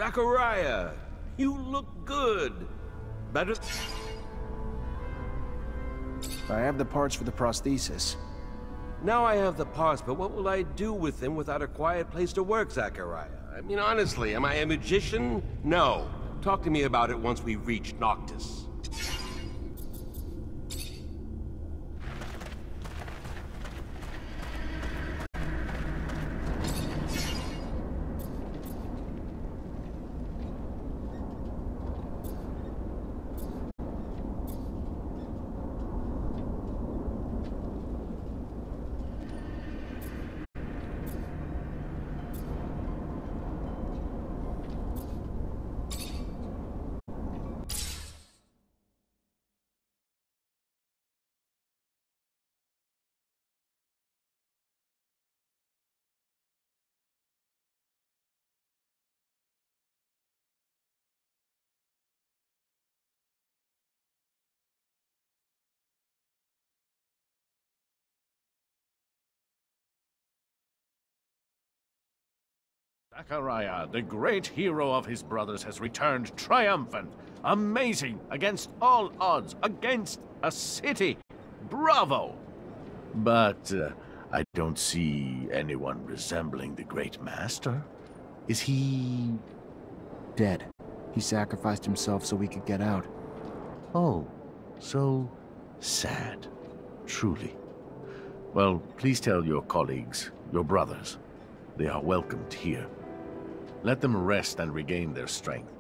Zachariah, you look good. Better... I have the parts for the prosthesis. Now I have the parts, but what will I do with them without a quiet place to work, Zachariah? I mean, honestly, am I a magician? No. Talk to me about it once we reach Noctis. Zachariah, the great hero of his brothers, has returned triumphant. Amazing, against all odds, against a city. Bravo! But I don't see anyone resembling the great master. Is he... Dead. He sacrificed himself so we could get out. Oh, so sad. Truly. Well, please tell your colleagues, your brothers, they are welcomed here. Let them rest and regain their strength.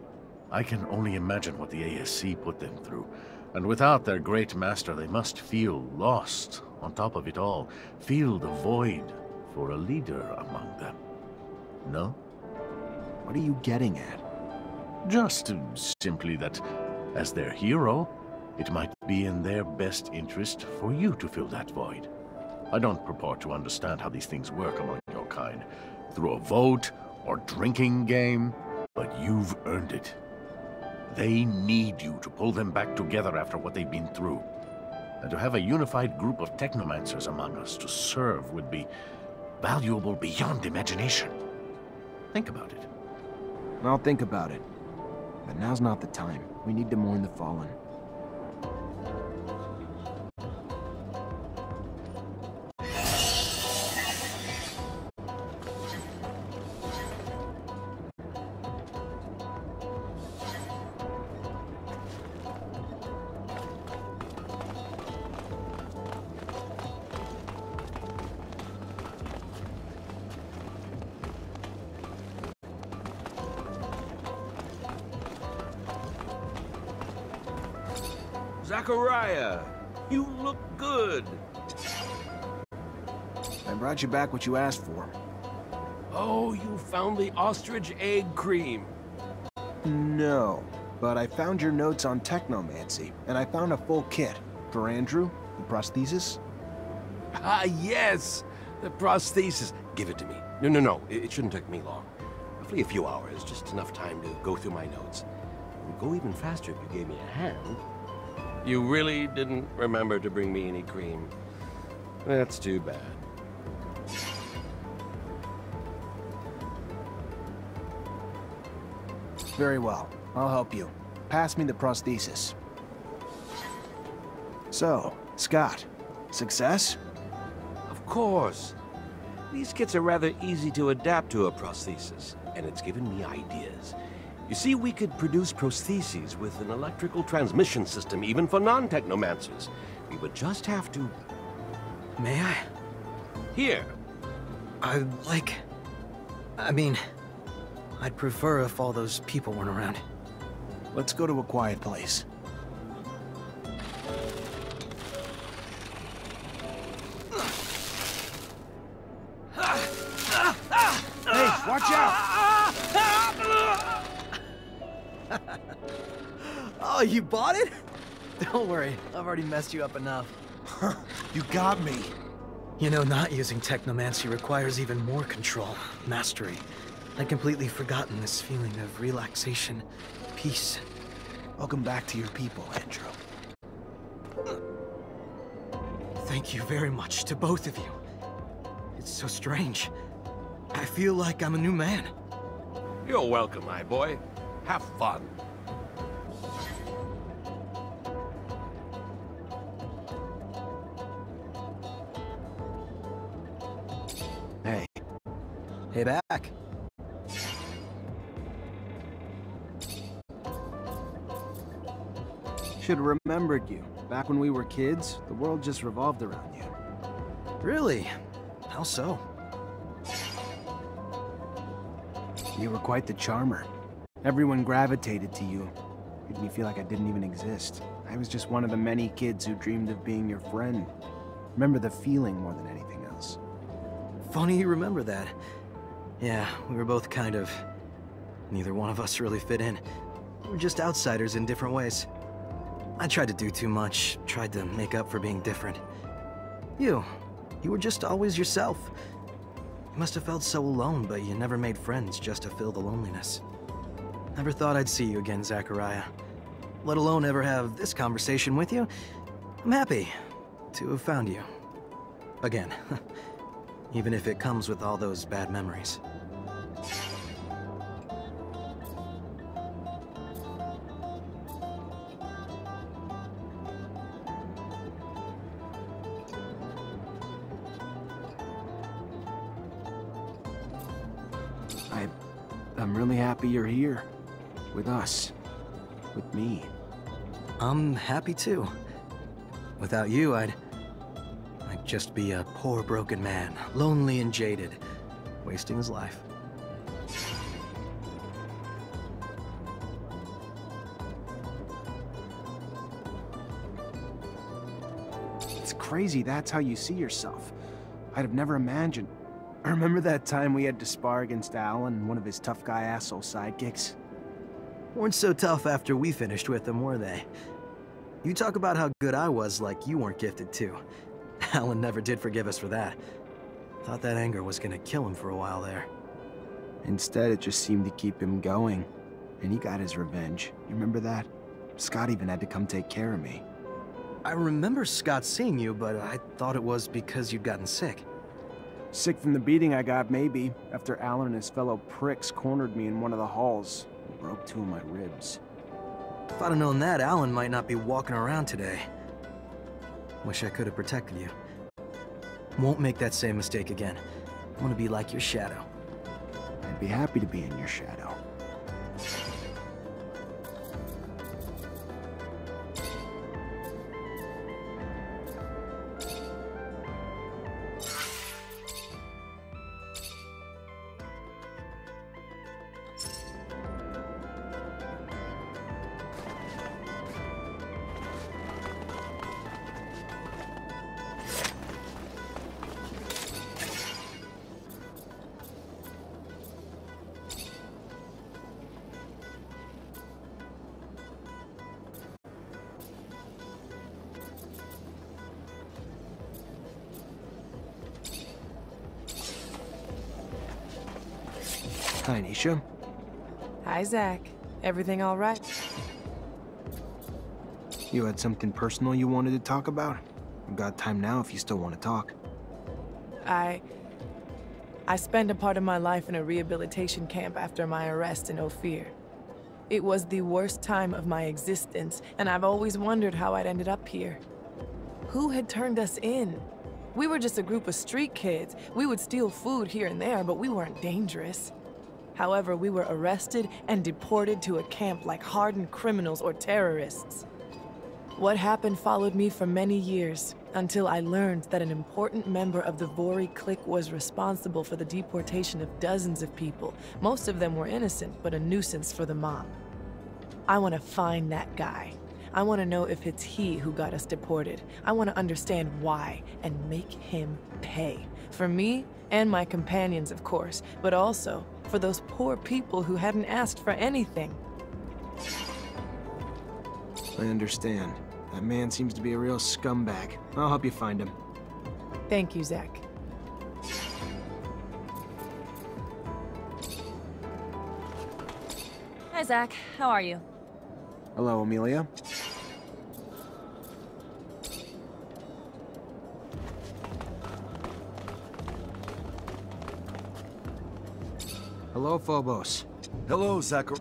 I can only imagine what the ASC put them through, and without their great master they must feel lost. On top of it all, feel the void for a leader among them. No? What are you getting at? Just simply that, as their hero, it might be in their best interest for you to fill that void. I don't purport to understand how these things work among your kind, through a vote or drinking game, but you've earned it. They need you to pull them back together after what they've been through. And to have a unified group of technomancers among us to serve would be valuable beyond imagination. Think about it. I'll think about it. But now's not the time. We need to mourn the fallen. Zachariah, you look good. I brought you back what you asked for. Oh, you found the ostrich egg cream. No, but I found your notes on technomancy, and I found a full kit. For Andrew, the prosthesis. Ah, yes! The prosthesis. Give it to me. No. It shouldn't take me long. Roughly a few hours, just enough time to go through my notes. It would go even faster if you gave me a hand. You really didn't remember to bring me any cream. That's too bad. Very well. I'll help you. Pass me the prosthesis. So, Scott, success? Of course. These kits are rather easy to adapt to a prosthesis, and it's given me ideas. You see, we could produce prostheses with an electrical transmission system, even for non-technomancers. We would just have to... May I? Here. I mean, I'd prefer if all those people weren't around. Let's go to a quiet place. Hey, watch out! Oh, you bought it? Don't worry, I've already messed you up enough. You got me. You know, not using technomancy requires even more control, mastery. I'd completely forgotten this feeling of relaxation, peace. Welcome back to your people, Andrew. Thank you very much to both of you. It's so strange. I feel like I'm a new man. You're welcome, my boy. Have fun. Hey. Hey, back. Should have remembered you. Back when we were kids, the world just revolved around you. Really? How so? You were quite the charmer. Everyone gravitated to you. Made me feel like I didn't even exist. I was just one of the many kids who dreamed of being your friend. Remember the feeling more than anything else. Funny you remember that. Yeah, we were both kind of... Neither one of us really fit in. We were just outsiders in different ways. I tried to do too much, tried to make up for being different. You were just always yourself. You must have felt so alone, but you never made friends just to fill the loneliness. Never thought I'd see you again, Zachariah. Let alone ever have this conversation with you. I'm happy to have found you. Again. Even if it comes with all those bad memories. I'm really happy you're here. With us. With me. I'm happy too. Without you, I'd just be a poor broken man, lonely and jaded, wasting his life. It's crazy that's how you see yourself. I'd have never imagined. I remember that time we had to spar against Alan and one of his tough guy asshole sidekicks. Weren't so tough after we finished with them, were they? You talk about how good I was like you weren't gifted too. Alan never did forgive us for that. Thought that anger was gonna kill him for a while there. Instead, it just seemed to keep him going. And he got his revenge. You remember that? Scott even had to come take care of me. I remember Scott seeing you, but I thought it was because you'd gotten sick. Sick from the beating I got, maybe, after Alan and his fellow pricks cornered me in one of the halls and broke two of my ribs. If I'd have known that, Alan might not be walking around today. Wish I could have protected you. Won't make that same mistake again. I want to be like your shadow. I'd be happy to be in your shadow. Hi, Nisha. Hi, Zach. Everything all right? You had something personal you wanted to talk about? I've got time now if you still want to talk. I spent a part of my life in a rehabilitation camp after my arrest in Ophir. It was the worst time of my existence, and I've always wondered how I'd ended up here. Who had turned us in? We were just a group of street kids. We would steal food here and there, but we weren't dangerous. However, we were arrested and deported to a camp like hardened criminals or terrorists. What happened followed me for many years, until I learned that an important member of the Vori clique was responsible for the deportation of dozens of people. Most of them were innocent, but a nuisance for the mob. I want to find that guy. I want to know if it's he who got us deported. I want to understand why, and make him pay. For me, and my companions, of course, but also for those poor people who hadn't asked for anything. I understand. That man seems to be a real scumbag. I'll help you find him. Thank you, Zach. Hi, Zach. How are you? Hello, Amelia. Hello, Phobos. Hello, Zachary.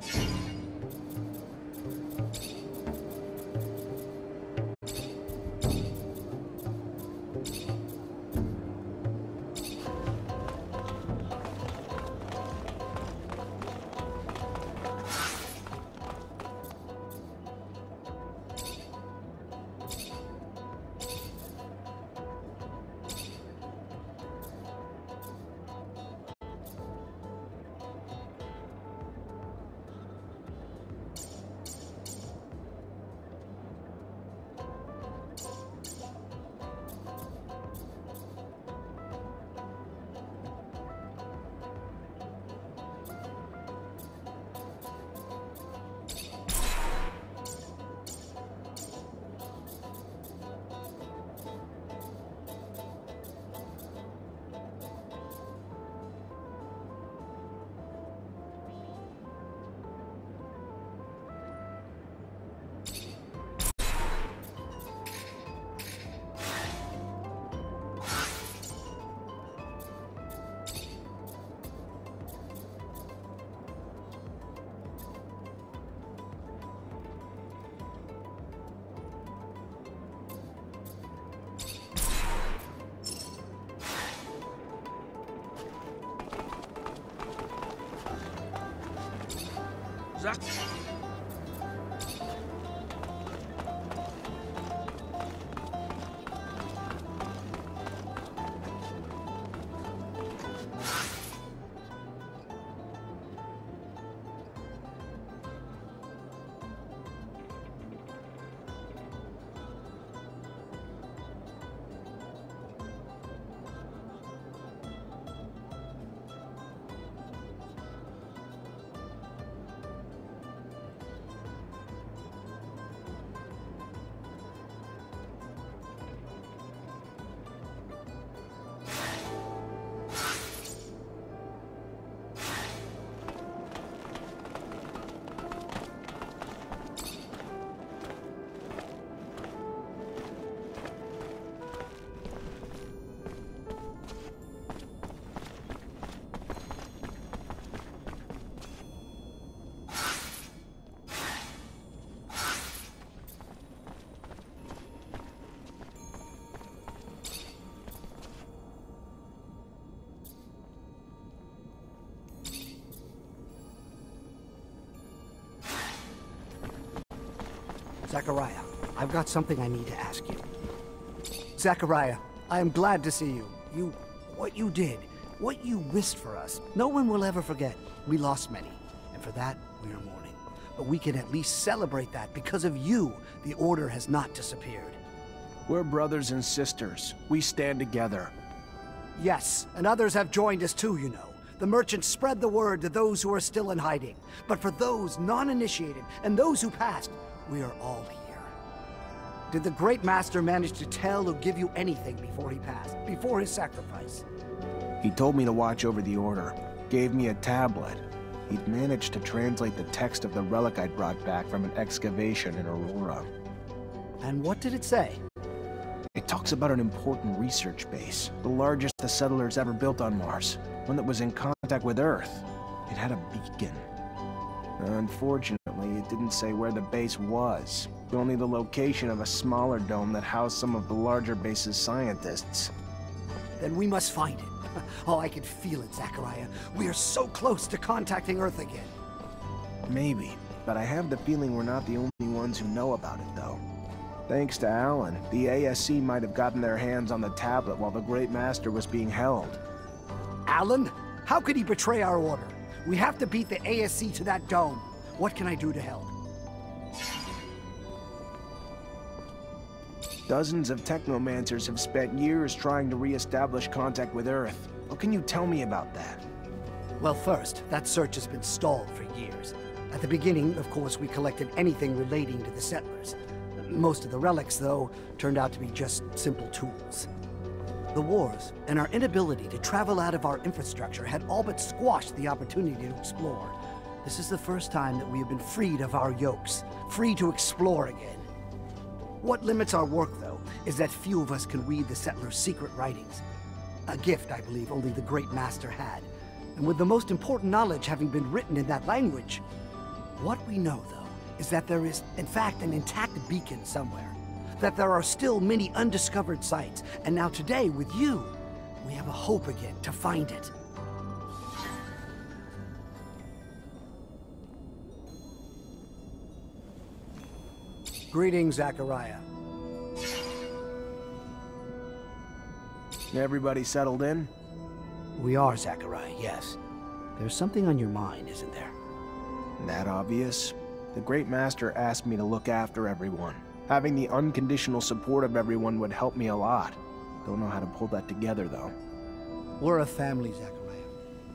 Zach. Zachariah, I've got something I need to ask you. Zachariah, I am glad to see you. What you did, what you risked for us, no one will ever forget. We lost many, and for that, we are mourning. But we can at least celebrate that because of you, the Order has not disappeared. We're brothers and sisters. We stand together. Yes, and others have joined us too, you know. The merchants spread the word to those who are still in hiding. But for those non-initiated and those who passed, we are all here. Did the Great Master manage to tell or give you anything before he passed, before his sacrifice? He told me to watch over the Order, gave me a tablet. He'd managed to translate the text of the relic I'd brought back from an excavation in Aurora. And what did it say? It talks about an important research base, the largest the settlers ever built on Mars, one that was in contact with Earth. It had a beacon. Unfortunately, it didn't say where the base was, only the location of a smaller dome that housed some of the larger base's scientists. Then we must find it. Oh, I can feel it, Zachariah. We are so close to contacting Earth again. Maybe, but I have the feeling we're not the only ones who know about it, though. Thanks to Alan, the ASC might have gotten their hands on the tablet while the Great Master was being held. Alan? How could he betray our order? We have to beat the ASC to that dome. What can I do to help? Dozens of technomancers have spent years trying to re-establish contact with Earth. What can you tell me about that? Well, first, that search has been stalled for years. At the beginning, of course, we collected anything relating to the settlers. Most of the relics, though, turned out to be just simple tools. The wars and our inability to travel out of our infrastructure had all but squashed the opportunity to explore. This is the first time that we have been freed of our yokes, free to explore again. What limits our work, though, is that few of us can read the settlers' secret writings. A gift, I believe, only the Great Master had. And with the most important knowledge having been written in that language, what we know, though, is that there is, in fact, an intact beacon somewhere. That there are still many undiscovered sites. And now today, with you, we have a hope again to find it. Greetings, Zachariah. Everybody settled in? We are, Zachariah, yes. There's something on your mind, isn't there? That obvious? The Great Master asked me to look after everyone. Having the unconditional support of everyone would help me a lot. Don't know how to pull that together, though. We're a family, Zachariah.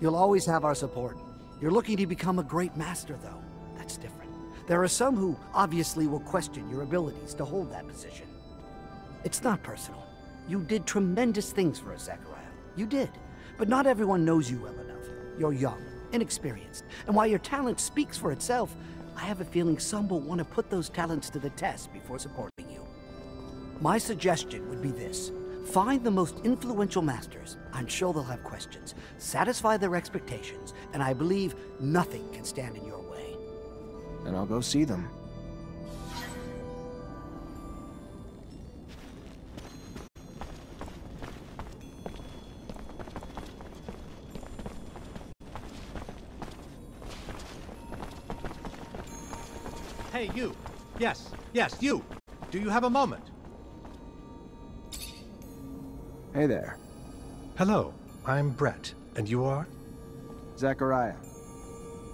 You'll always have our support. You're looking to become a great master, though. That's different. There are some who obviously will question your abilities to hold that position. It's not personal. You did tremendous things for us, Zachariah. You did. But not everyone knows you well enough. You're young, inexperienced, and while your talent speaks for itself, I have a feeling some will want to put those talents to the test before supporting you. My suggestion would be this. Find the most influential masters. I'm sure they'll have questions. Satisfy their expectations, and I believe nothing can stand in your way. And I'll go see them. Hey, you! Yes, you! Do you have a moment? Hey there. Hello, I'm Brett, and you are? Zachariah.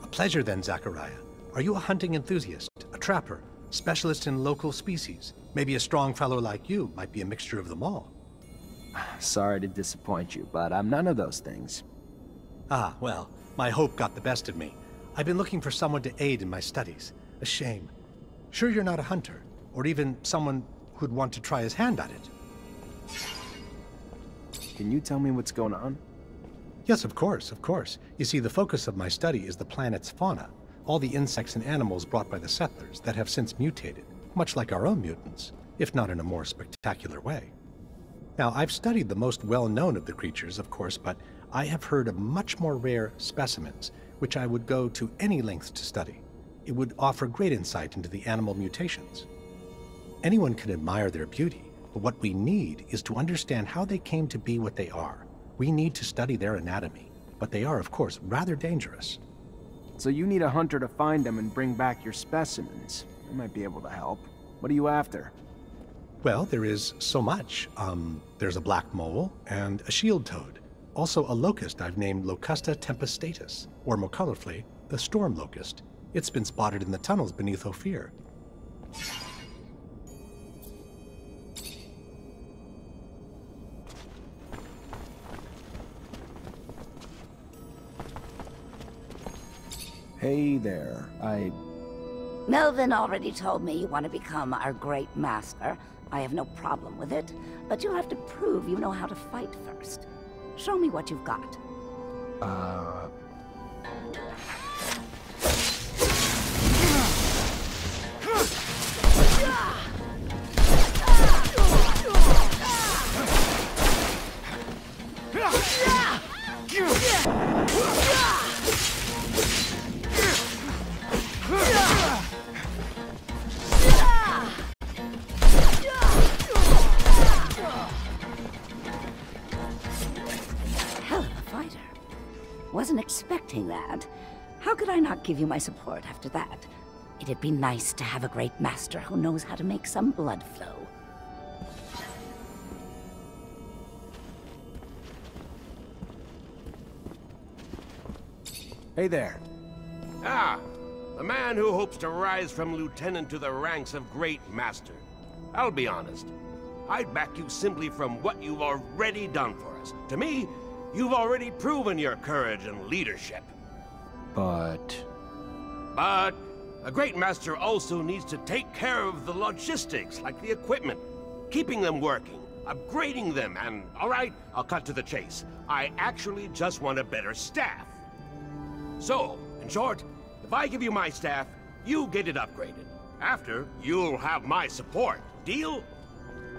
A pleasure then, Zachariah. Are you a hunting enthusiast, a trapper, specialist in local species? Maybe a strong fellow like you might be a mixture of them all. Sorry to disappoint you, but I'm none of those things. Ah, well, my hope got the best of me. I've been looking for someone to aid in my studies. A shame. Sure you're not a hunter, or even someone who'd want to try his hand at it? Can you tell me what's going on? Yes, of course, of course. You see, the focus of my study is the planet's fauna. All the insects and animals brought by the settlers that have since mutated, much like our own mutants, if not in a more spectacular way. Now, I've studied the most well-known of the creatures, of course, but I have heard of much more rare specimens, which I would go to any lengths to study. It would offer great insight into the animal mutations. Anyone can admire their beauty, but what we need is to understand how they came to be what they are. We need to study their anatomy, but they are, of course, rather dangerous. So you need a hunter to find them and bring back your specimens. I might be able to help. What are you after? Well, there is so much. There's a black mole and a shield toad. Also a locust I've named Locusta tempestatus, or more colorfully, the storm locust. It's been spotted in the tunnels beneath Ophir. Hey there, Melvin already told me you want to become our great master. I have no problem with it, but you'll have to prove you know how to fight first. Show me what you've got. Hell of a fighter. Wasn't expecting that. How could I not give you my support after that? It'd be nice to have a great master who knows how to make some blood flow. Hey there. Ah, the man who hopes to rise from lieutenant to the ranks of great master. I'll be honest. I'd back you simply from what you've already done for us. To me, you've already proven your courage and leadership. But a great master also needs to take care of the logistics, like the equipment, keeping them working, upgrading them, and, all right, I'll cut to the chase. I actually just want a better staff. So, in short, if I give you my staff, you get it upgraded. After, you'll have my support. Deal?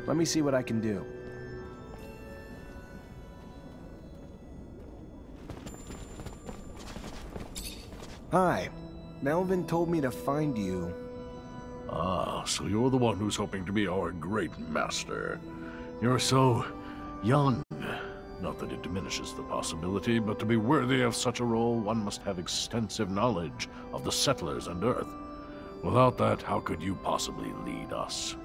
let me see what I can do. Hi. Melvin told me to find you. Ah, so you're the one who's hoping to be our great master. You're so young. Not that it diminishes the possibility, but to be worthy of such a role, one must have extensive knowledge of the settlers and Earth. Without that, how could you possibly lead us?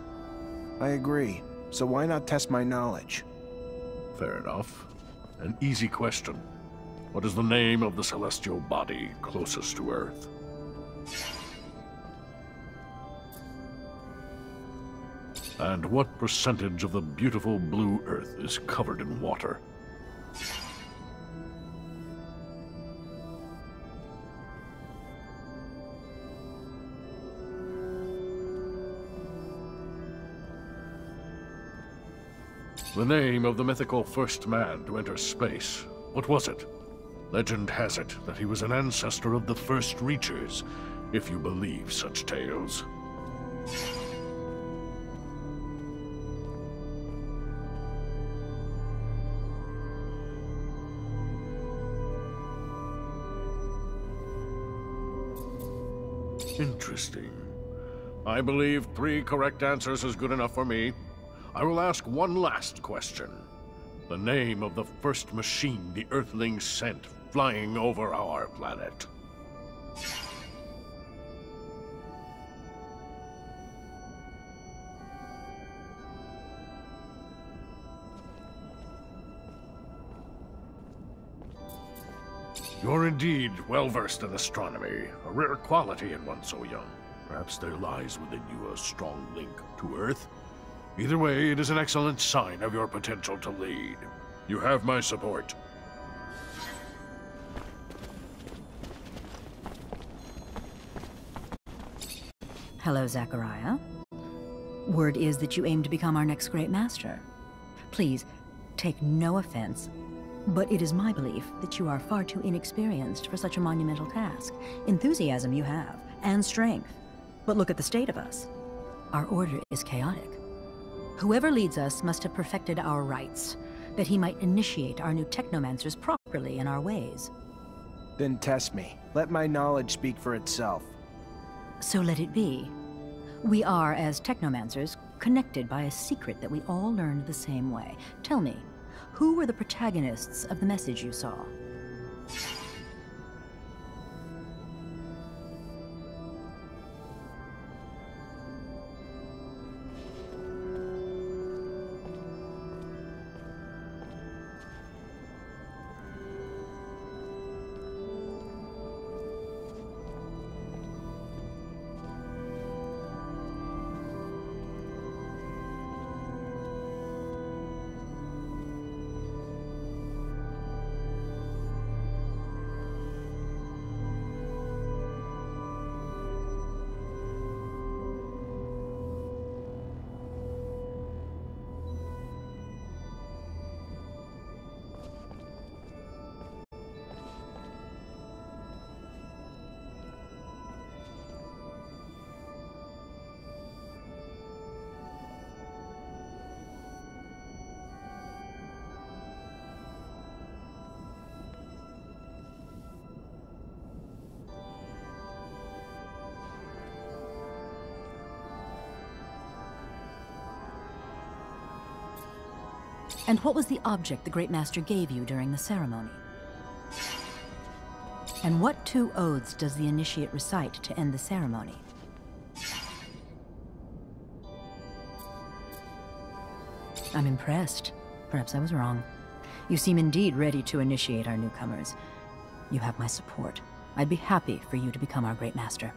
I agree. So why not test my knowledge? Fair enough. An easy question. What is the name of the celestial body closest to Earth? And what percentage of the beautiful blue Earth is covered in water? The name of the mythical first man to enter space. What was it? Legend has it that he was an ancestor of the first Reachers, if you believe such tales. Interesting. I believe 3 correct answers is good enough for me. I will ask one last question. The name of the first machine the Earthlings sent flying over our planet. You're indeed well-versed in astronomy, a rare quality in one so young. Perhaps there lies within you a strong link to Earth. Either way, it is an excellent sign of your potential to lead. You have my support. Hello, Zachariah. Word is that you aim to become our next great master. Please, take no offense, but it is my belief that you are far too inexperienced for such a monumental task. Enthusiasm you have, and strength. But look at the state of us. Our order is chaotic. Whoever leads us must have perfected our rites, that he might initiate our new technomancers properly in our ways. Then test me. Let my knowledge speak for itself. So let it be. We are, as technomancers, connected by a secret that we all learned the same way. Tell me, who were the protagonists of the message you saw? And what was the object the Great Master gave you during the ceremony? And what 2 oaths does the initiate recite to end the ceremony? I'm impressed. Perhaps I was wrong. You seem indeed ready to initiate our newcomers. You have my support. I'd be happy for you to become our Great Master.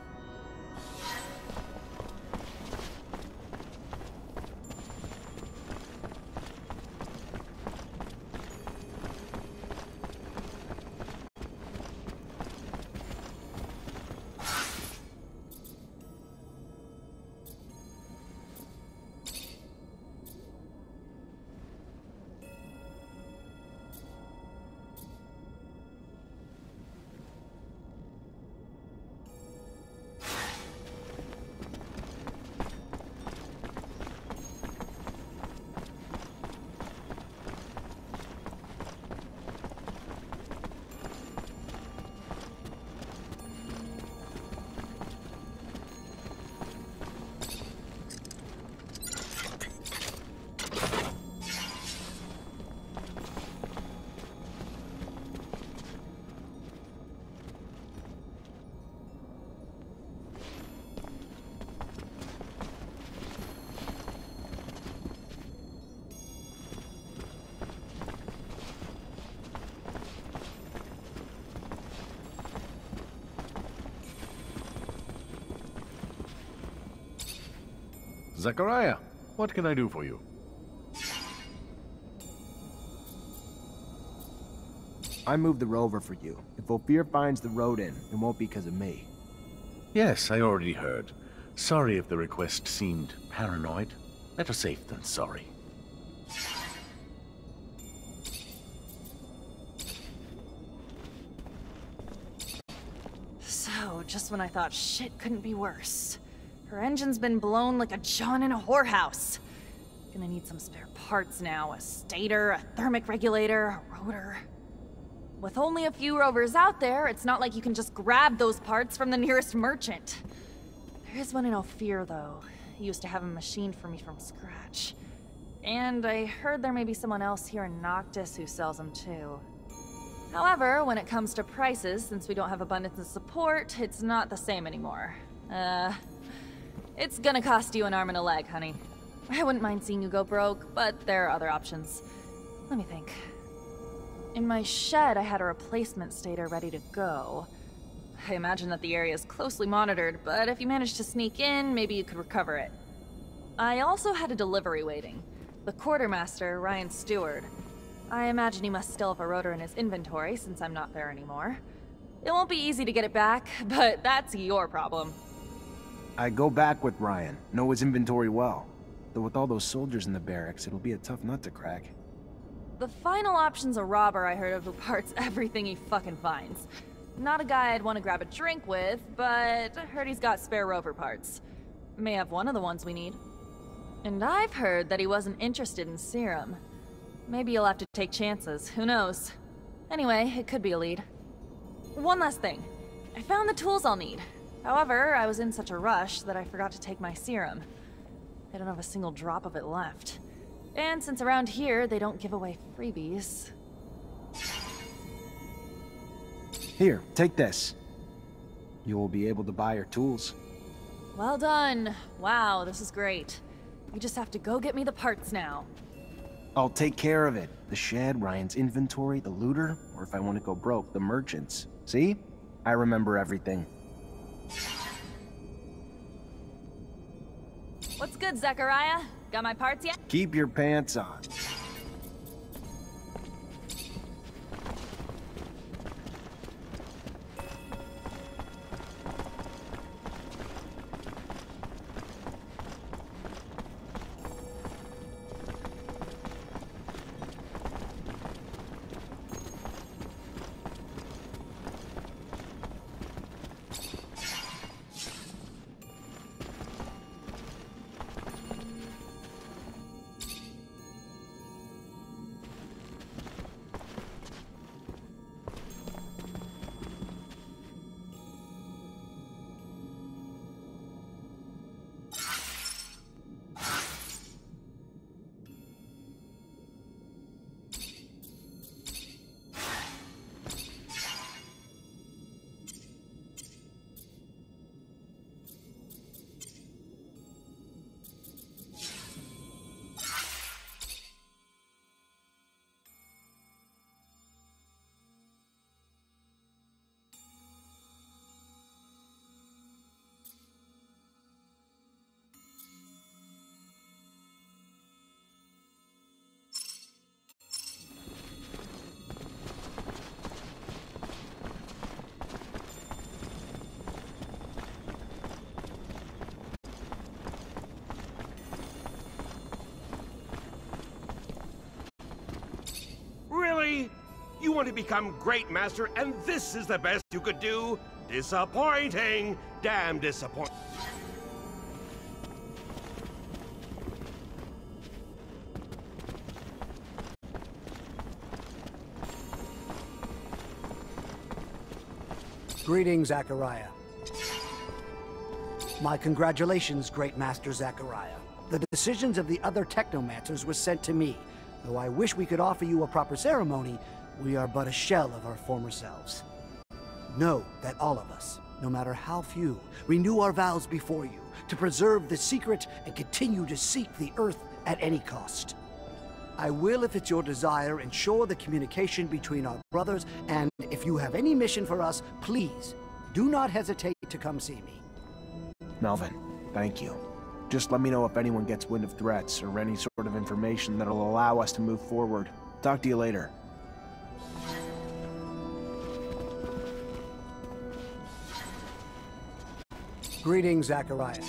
Zachariah, what can I do for you? I moved the rover for you. If Ophir finds the rodent, it won't be because of me. Yes, I already heard. Sorry if the request seemed paranoid. Better safe than sorry. So, just when I thought shit couldn't be worse. Her engine's been blown like a John in a whorehouse. Gonna need some spare parts now. A stator, a thermic regulator, a rotor. With only a few rovers out there, it's not like you can just grab those parts from the nearest merchant. There is one in Ophir, though. He used to have a machine for me from scratch. And I heard there may be someone else here in Noctis who sells them too. However, when it comes to prices, since we don't have abundance of support, it's not the same anymore. It's gonna cost you an arm and a leg, honey. I wouldn't mind seeing you go broke, but there are other options. Let me think. In my shed, I had a replacement stator ready to go. I imagine that the area is closely monitored, but if you manage to sneak in, maybe you could recover it. I also had a delivery waiting. The quartermaster, Ryan Stewart. I imagine he must still have a rotor in his inventory since I'm not there anymore. It won't be easy to get it back, but that's your problem. I go back with Ryan. Know his inventory well. Though with all those soldiers in the barracks, it'll be a tough nut to crack. The final option's a robber I heard of who parts everything he fucking finds. Not a guy I'd want to grab a drink with, but I heard he's got spare rover parts. May have one of the ones we need. And I've heard that he wasn't interested in serum. Maybe you'll have to take chances, who knows? Anyway, it could be a lead. One last thing. I found the tools I'll need. However, I was in such a rush that I forgot to take my serum. I don't have a single drop of it left. And since around here, they don't give away freebies. Here, take this. You will be able to buy your tools. Well done. Wow, this is great. You just have to go get me the parts now. I'll take care of it. The shed, Ryan's inventory, the looter, or if I want to go broke, the merchants. See? I remember everything. What's good, Zachariah? Got my parts yet? Keep your pants on. Really? You want to become great master, and this is the best you could do? Disappointing! Damn disappointing. Greetings, Zachariah. My congratulations, Great Master Zachariah. The decisions of the other technomancers were sent to me. Though I wish we could offer you a proper ceremony, we are but a shell of our former selves. Know that all of us, no matter how few, renew our vows before you to preserve the secret and continue to seek the Earth at any cost. I will, if it's your desire, ensure the communication between our brothers, and if you have any mission for us, please, do not hesitate to come see me. Melvin, thank you. Just let me know if anyone gets wind of threats or any sort of information that'll allow us to move forward. Talk to you later. Greetings, Zachariah.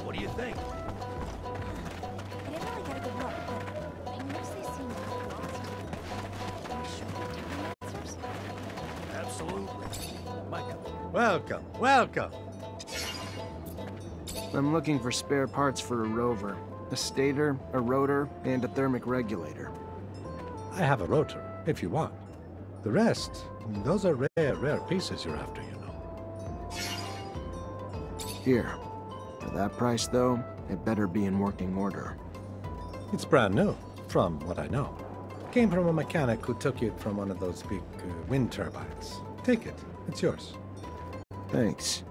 What do you think? I didn't really get a good look, but I noticed they seemed kind of lost. Are you sure they're technomancers? Absolutely. Micah. Welcome, welcome. I'm looking for spare parts for a rover. A stator, a rotor, and a thermic regulator. I have a rotor, if you want. The rest, those are rare pieces you're after, you know. Here. For that price, though, it better be in working order. It's brand new, from what I know. Came from a mechanic who took it from one of those big wind turbines. Take it. It's yours. Thanks.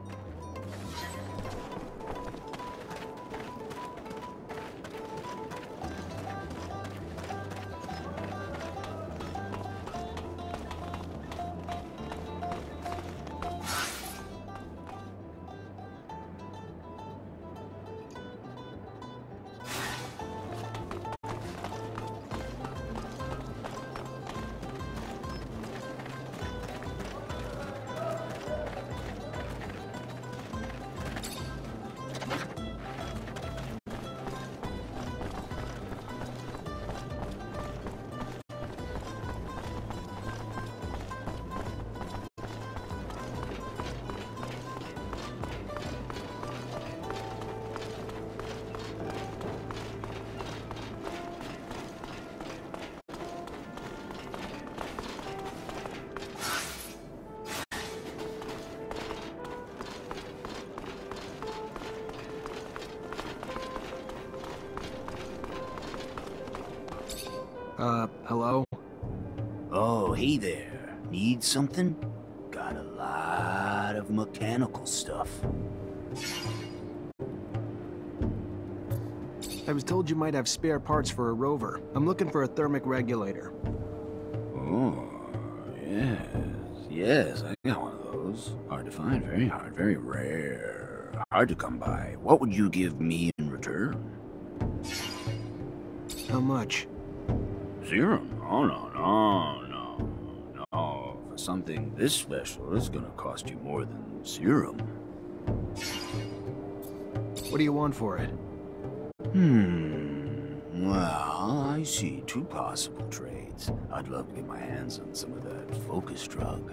Hello? Oh, hey there. Need something? Got a lot of mechanical stuff. I was told you might have spare parts for a rover. I'm looking for a thermic regulator. Oh, yes, I got one of those. Hard to find, very hard, very rare. Hard to come by. What would you give me in return? How much? Serum? Oh, no. For something this special, it's gonna cost you more than serum. What do you want for it? Well, I see two possible trades. I'd love to get my hands on some of that focus drug.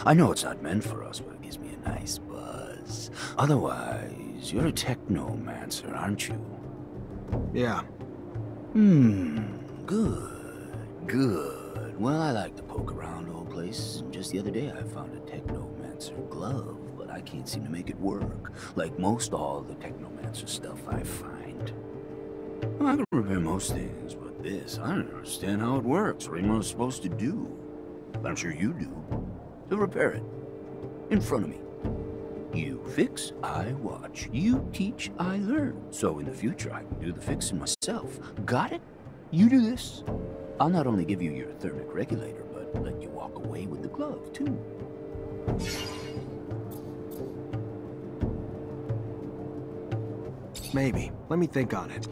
I know it's not meant for us, but it gives me a nice buzz. Otherwise, you're a technomancer, aren't you? Yeah. Good. Well, I like to poke around old places. Just the other day, I found a technomancer glove, but I can't seem to make it work. Like most all the technomancer stuff I find. Well, I can repair most things, but this, I don't understand how it works or even what it's supposed to do. But I'm sure you do. So repair it. In front of me. You fix, I watch. You teach, I learn. So in the future, I can do the fixing myself. Got it? You do this. I'll not only give you your thermic regulator, but let you walk away with the glove, too. Maybe. Let me think on it.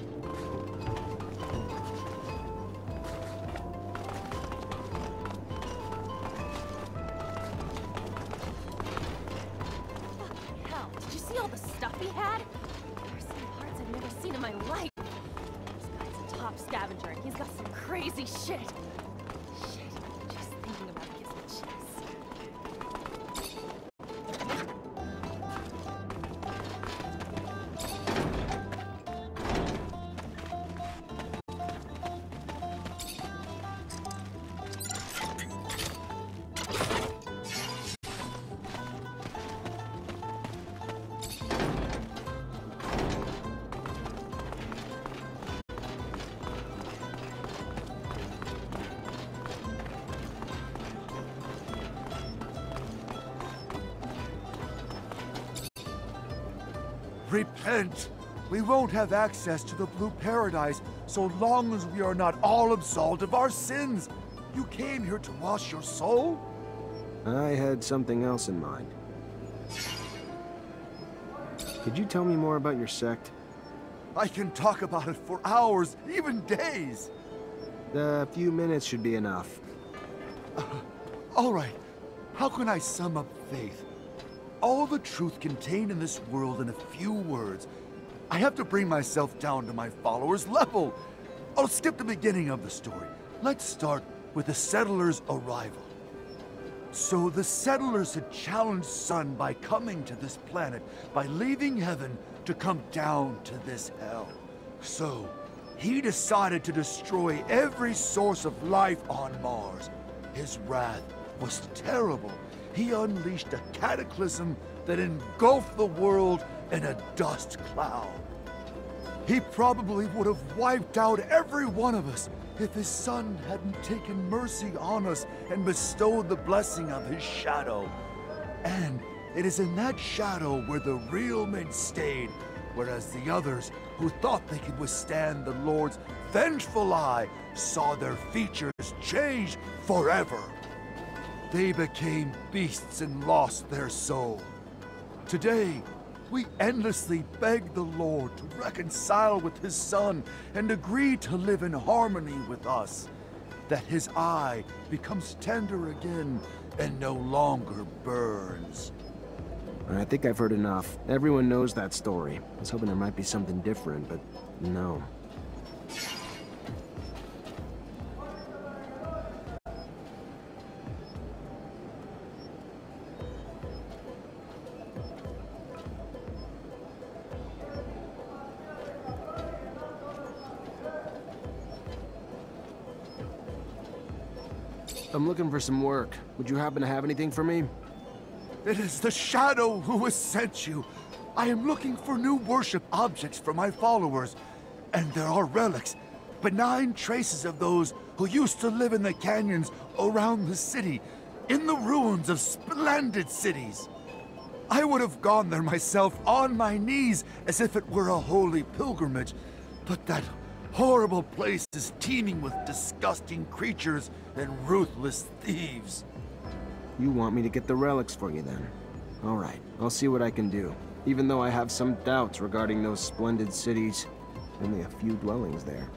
Fucking hell, did you see all the stuff he had? There's some parts I've never seen in my life. This guy's a top scavenger and he's got some crazy shit. Shit, just thinking about it gives me chills. Repent! We won't have access to the Blue Paradise so long as we are not all absolved of our sins. You came here to wash your soul? I had something else in mind. Could you tell me more about your sect? I can talk about it for hours, even days. A few minutes should be enough. All right. How can I sum up faith? All the truth contained in this world in a few words. I have to bring myself down to my followers' level. I'll skip the beginning of the story. Let's start with the settlers' arrival. So the settlers had challenged Sun by coming to this planet, by leaving heaven to come down to this hell. So he decided to destroy every source of life on Mars. His wrath was terrible. He unleashed a cataclysm that engulfed the world in a dust cloud. He probably would have wiped out every one of us if his son hadn't taken mercy on us and bestowed the blessing of his shadow. And it is in that shadow where the real men stayed, whereas the others, who thought they could withstand the Lord's vengeful eye, saw their features change forever. They became beasts and lost their soul. Today, we endlessly beg the Lord to reconcile with his Son and agree to live in harmony with us, that his eye becomes tender again and no longer burns. I think I've heard enough. Everyone knows that story. I was hoping there might be something different, but no. I'm looking for some work. Would you happen to have anything for me? It is the Shadow who has sent you. I am looking for new worship objects for my followers, and there are relics, benign traces of those who used to live in the canyons around the city, in the ruins of splendid cities. I would have gone there myself on my knees as if it were a holy pilgrimage, but that horrible place is teeming with disgusting creatures and ruthless thieves. You want me to get the relics for you then? All right, I'll see what I can do. Even though I have some doubts regarding those splendid cities. Only a few dwellings there.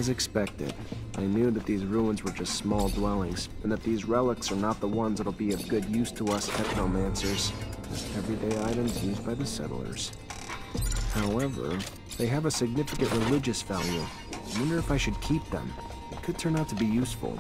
As expected, I knew that these ruins were just small dwellings, and that these relics are not the ones that'll be of good use to us technomancers, just everyday items used by the settlers. However, they have a significant religious value. I wonder if I should keep them. It could turn out to be useful.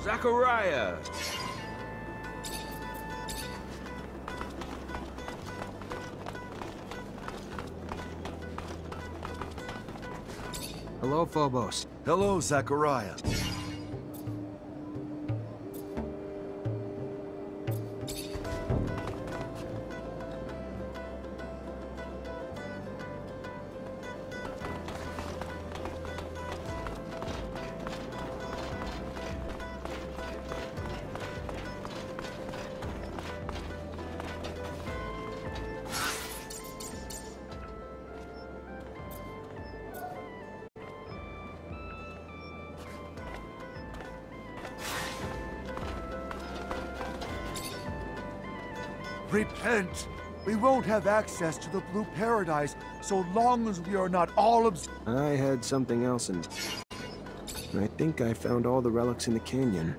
Zachariah! Hello, Phobos. Hello, Zachariah. Repent! We won't have access to the Blue Paradise so long as we are not all I had something else in... I think I found all the relics in the canyon.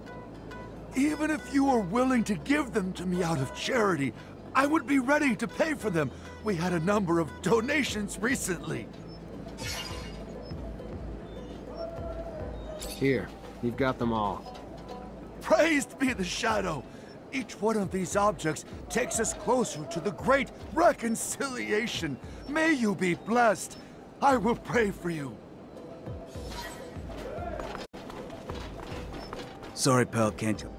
Even if you were willing to give them to me out of charity, I would be ready to pay for them. We had a number of donations recently. Here, you've got them all. Praised be the Shadow! Each one of these objects takes us closer to the great reconciliation. May you be blessed. I will pray for you. Sorry, pal, can't you?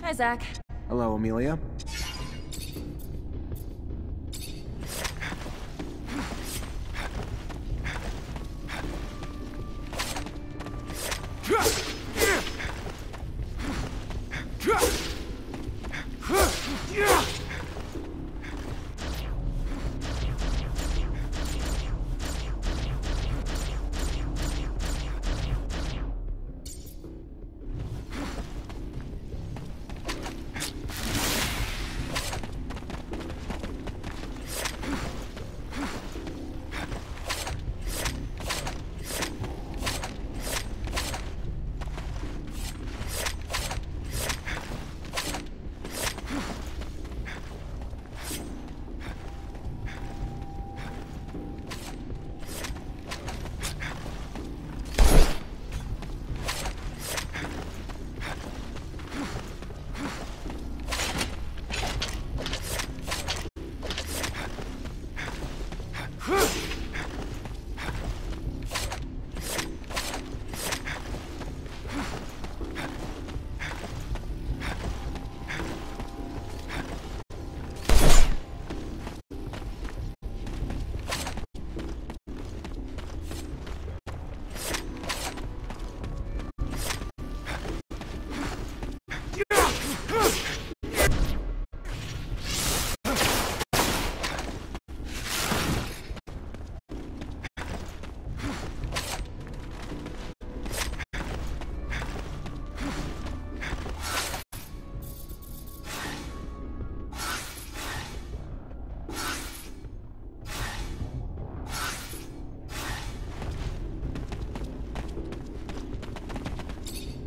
Hi, Zach. Hello, Amelia.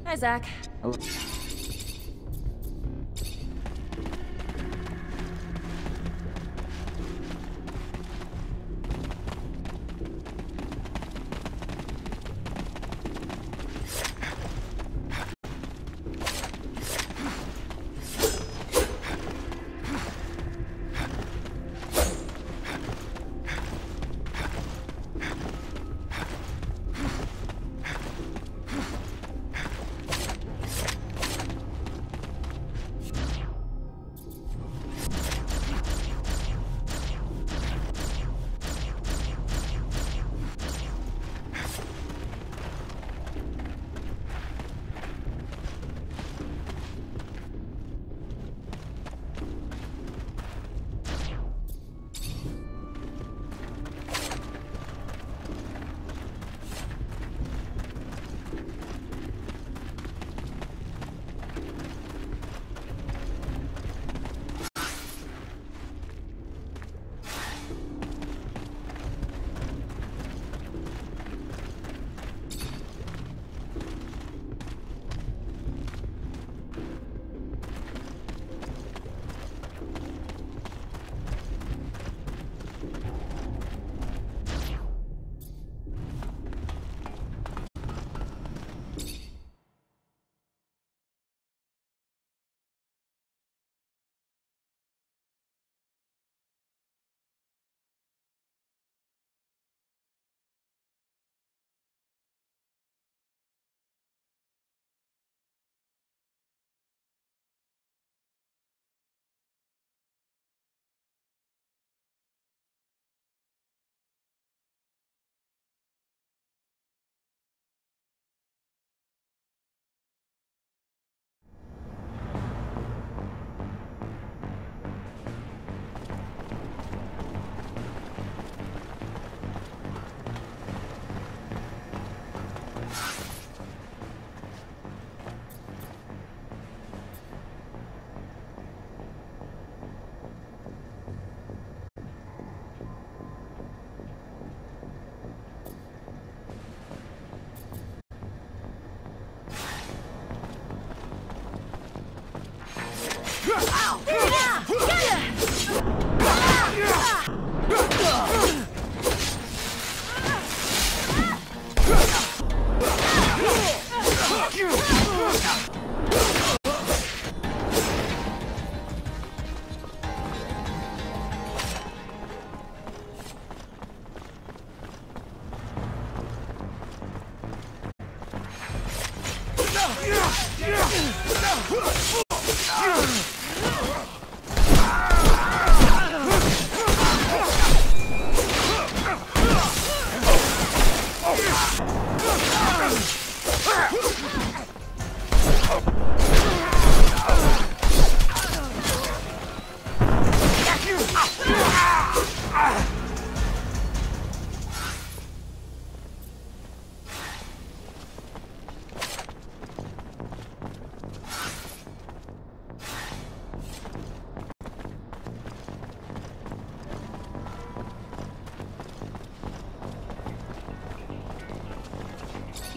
Hi, Zach. Hello.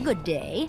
Good day.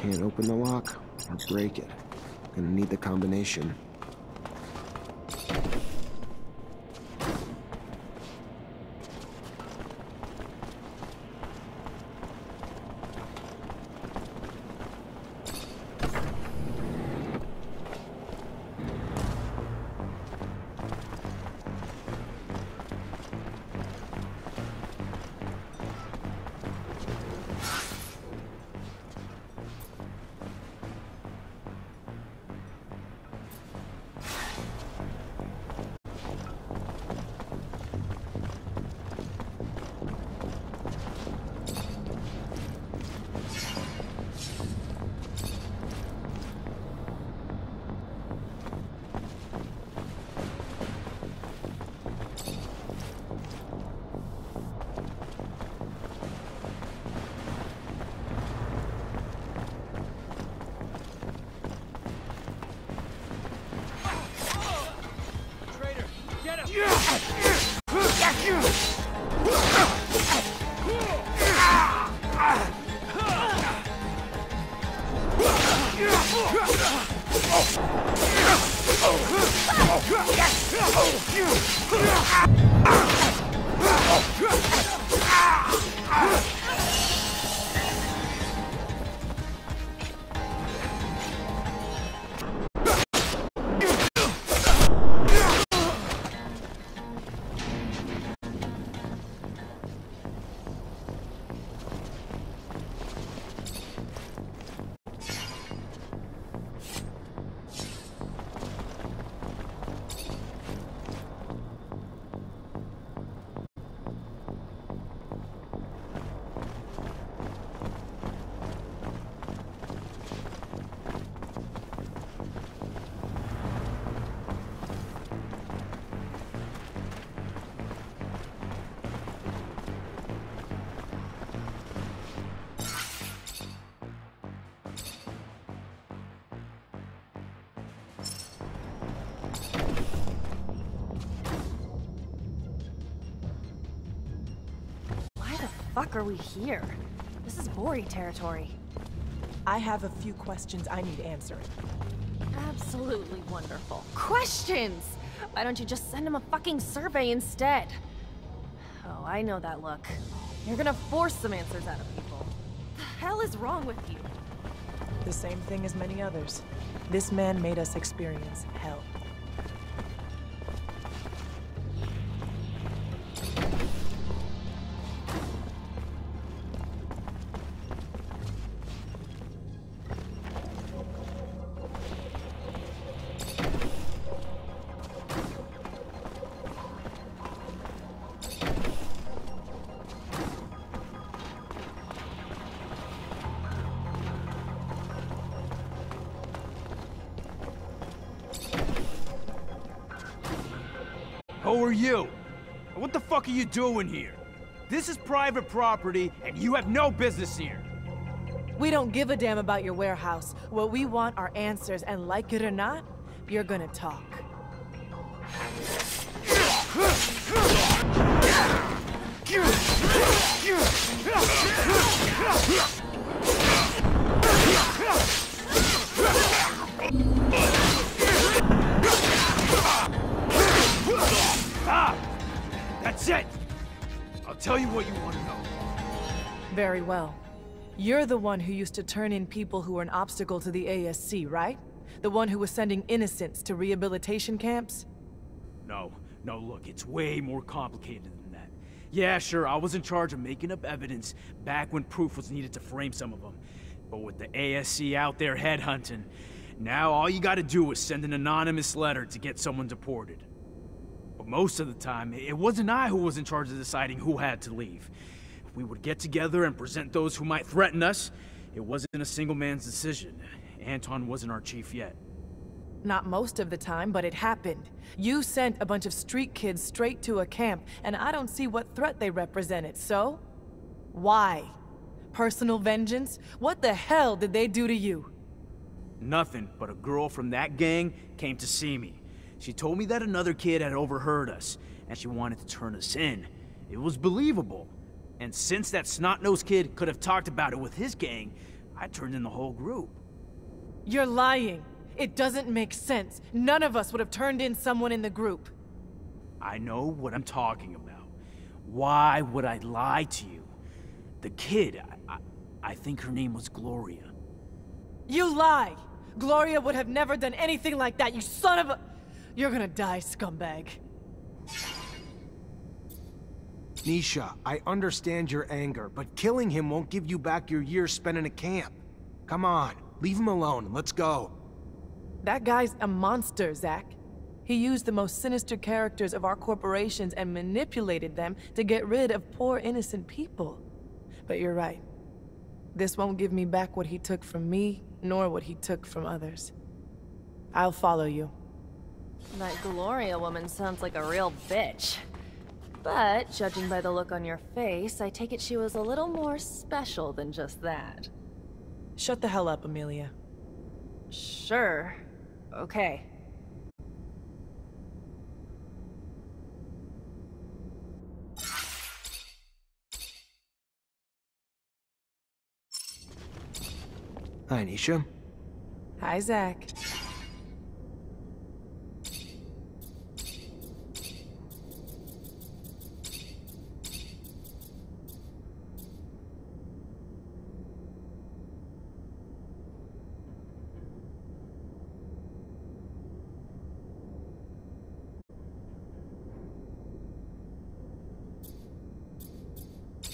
Can't open the lock or break it. Gonna need the combination. Fuck are we here? This is Bori territory. I have a few questions I need answered. Absolutely wonderful. Questions! Why don't you just send him a fucking survey instead? Oh, I know that look. You're gonna force some answers out of people. The hell is wrong with you? The same thing as many others. This man made us experience hell. Who are you? What the fuck are you doing here? This is private property, and you have no business here. We don't give a damn about your warehouse. What we want are answers, and like it or not, you're gonna talk. Stop! That's it! I'll tell you what you want to know. Very well. You're the one who used to turn in people who were an obstacle to the ASC, right? The one who was sending innocents to rehabilitation camps? No, look, it's way more complicated than that. Yeah, sure, I was in charge of making up evidence back when proof was needed to frame some of them. But with the ASC out there headhunting, now all you gotta do is send an anonymous letter to get someone deported. But most of the time, it wasn't I who was in charge of deciding who had to leave. We would get together and present those who might threaten us. It wasn't a single man's decision. Anton wasn't our chief yet. Not most of the time, but it happened. You sent a bunch of street kids straight to a camp, and I don't see what threat they represented, so? Why? Personal vengeance? What the hell did they do to you? Nothing, but a girl from that gang came to see me. She told me that another kid had overheard us, and she wanted to turn us in. It was believable. And since that snot-nosed kid could have talked about it with his gang, I turned in the whole group. You're lying. It doesn't make sense. None of us would have turned in someone in the group. I know what I'm talking about. Why would I lie to you? The kid, I think her name was Gloria. You lie! Gloria would have never done anything like that, you son of a... You're gonna die, scumbag. Nisha, I understand your anger, but killing him won't give you back your years spent in a camp. Come on, leave him alone and let's go. That guy's a monster, Zach. He used the most sinister characters of our corporations and manipulated them to get rid of poor innocent people. But you're right. This won't give me back what he took from me, nor what he took from others. I'll follow you. That Gloria woman sounds like a real bitch. But, judging by the look on your face, I take it she was a little more special than just that. Shut the hell up, Amelia. Sure. Okay. Hi, Nisha. Hi, Zach.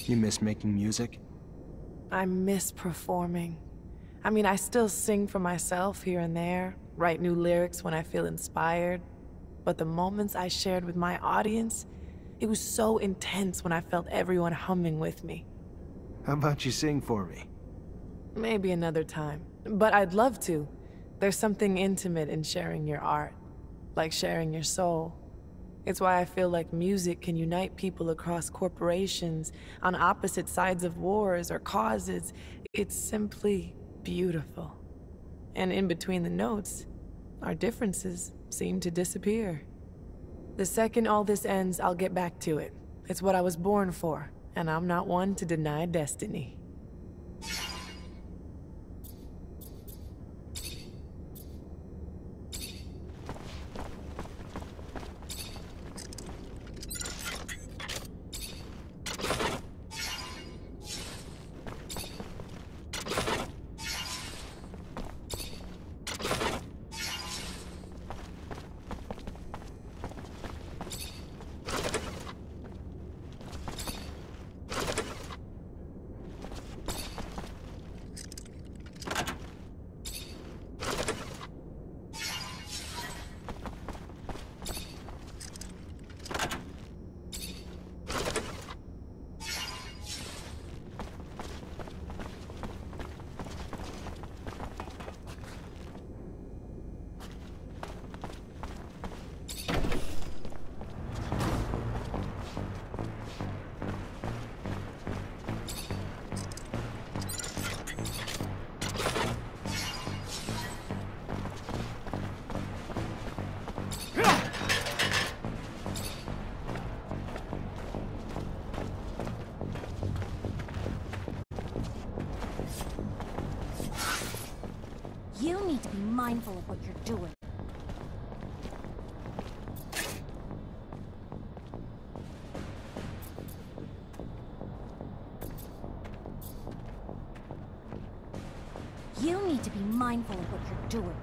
You miss making music? I miss performing. I mean, I still sing for myself here and there, write new lyrics when I feel inspired. But the moments I shared with my audience, it was so intense when I felt everyone humming with me. How about you sing for me? Maybe another time. But I'd love to. There's something intimate in sharing your art, like sharing your soul. It's why I feel like music can unite people across corporations, on opposite sides of wars or causes. It's simply beautiful. And in between the notes, our differences seem to disappear. The second all this ends, I'll get back to it. It's what I was born for, and I'm not one to deny destiny. mindful of what you're doing. You need to be mindful of what you're doing.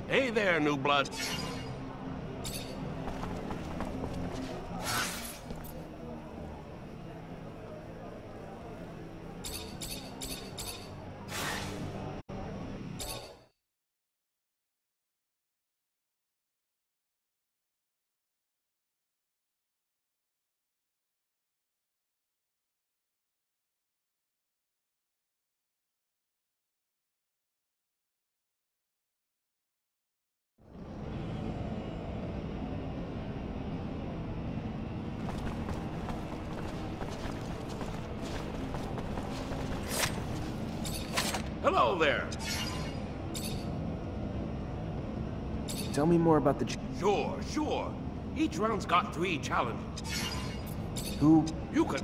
Hey there, new blood. Hello there. Tell me more about the... Sure. Each round's got 3 challenges. Who? You can...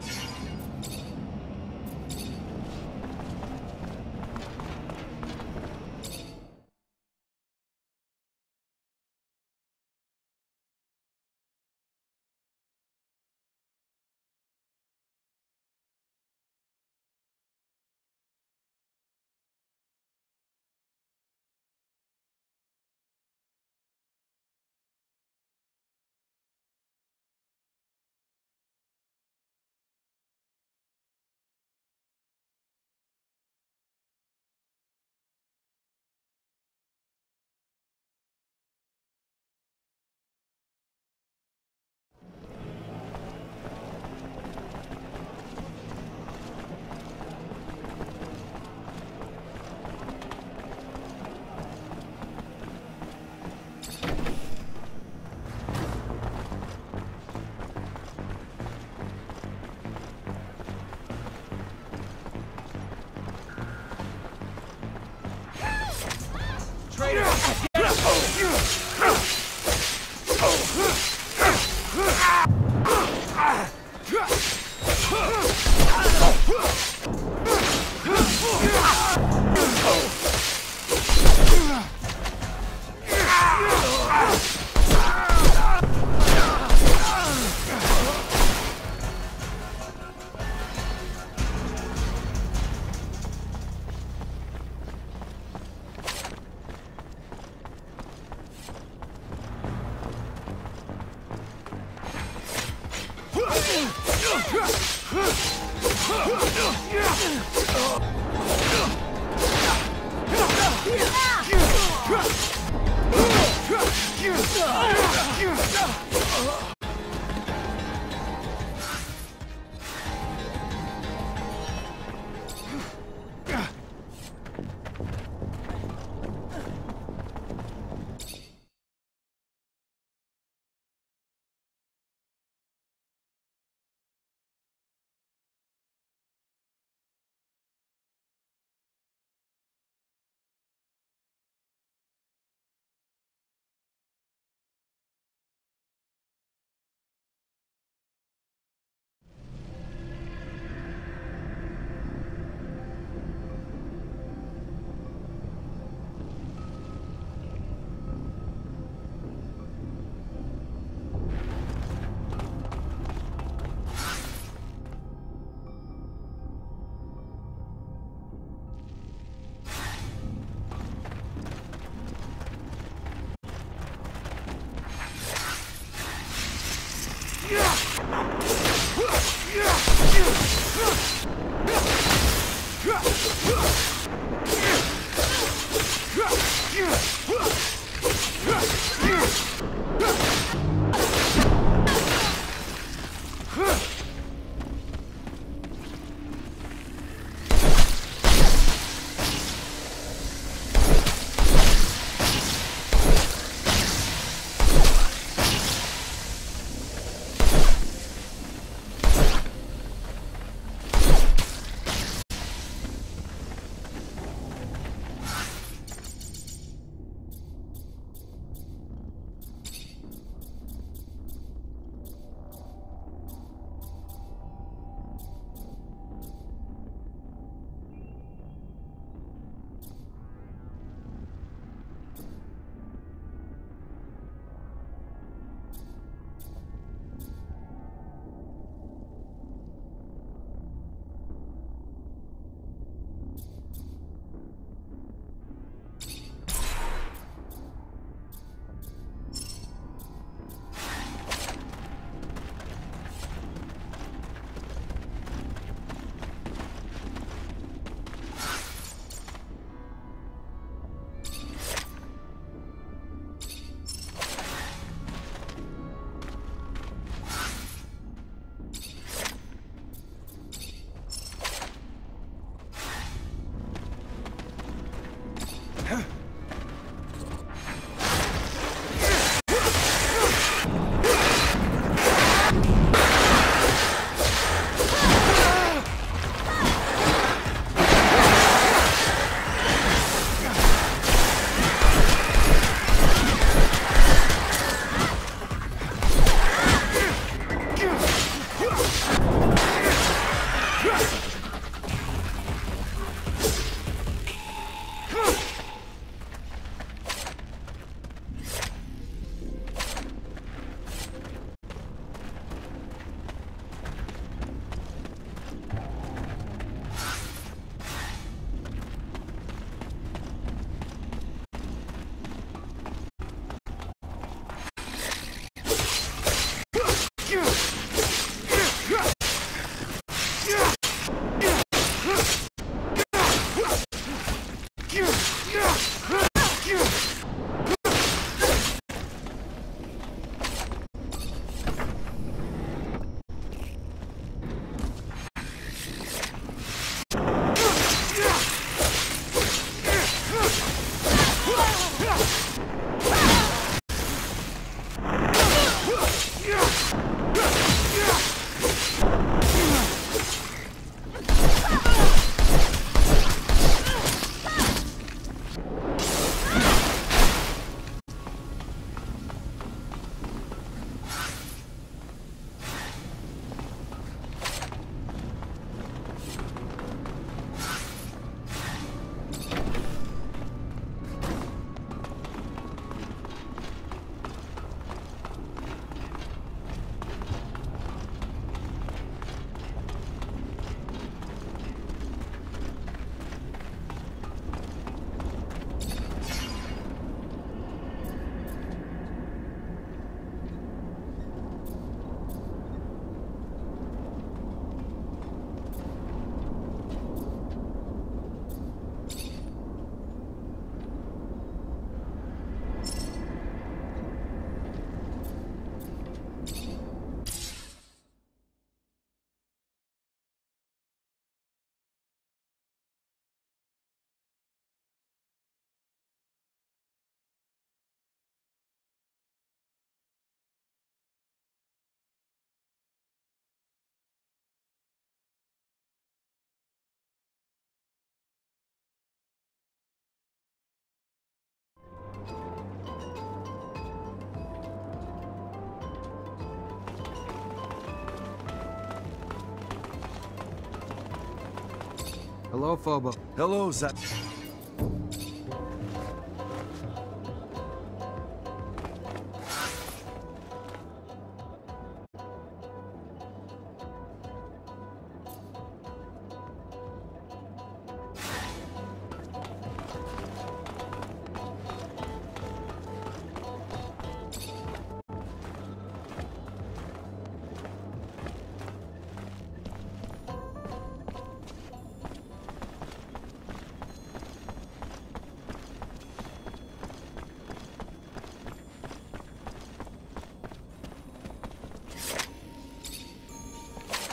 Hello, Phobo. Hello, Zach.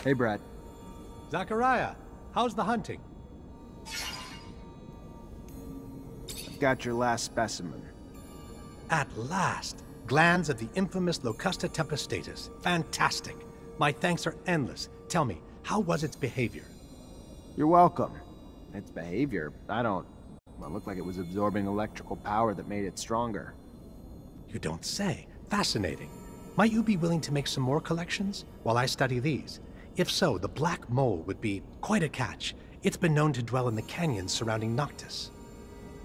Hey, Brad. Zachariah, how's the hunting? I've got your last specimen. At last! Glands of the infamous Locusta tempestatus. Fantastic! My thanks are endless. Tell me, how was its behavior? You're welcome. Its behavior, well, it looked like it was absorbing electrical power that made it stronger. You don't say. Fascinating. Might you be willing to make some more collections while I study these? If so, the black mole would be quite a catch. It's been known to dwell in the canyons surrounding Noctis.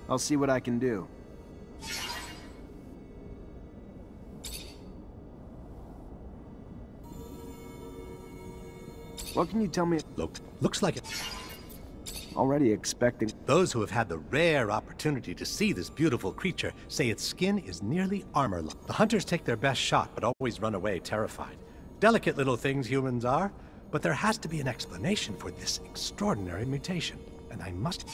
I'll see what I can do. What can you tell me? Looks like it. Already expecting. Those who have had the rare opportunity to see this beautiful creature say its skin is nearly armor-like. The hunters take their best shot, but always run away terrified. Delicate little things humans are, but there has to be an explanation for this extraordinary mutation, and I must...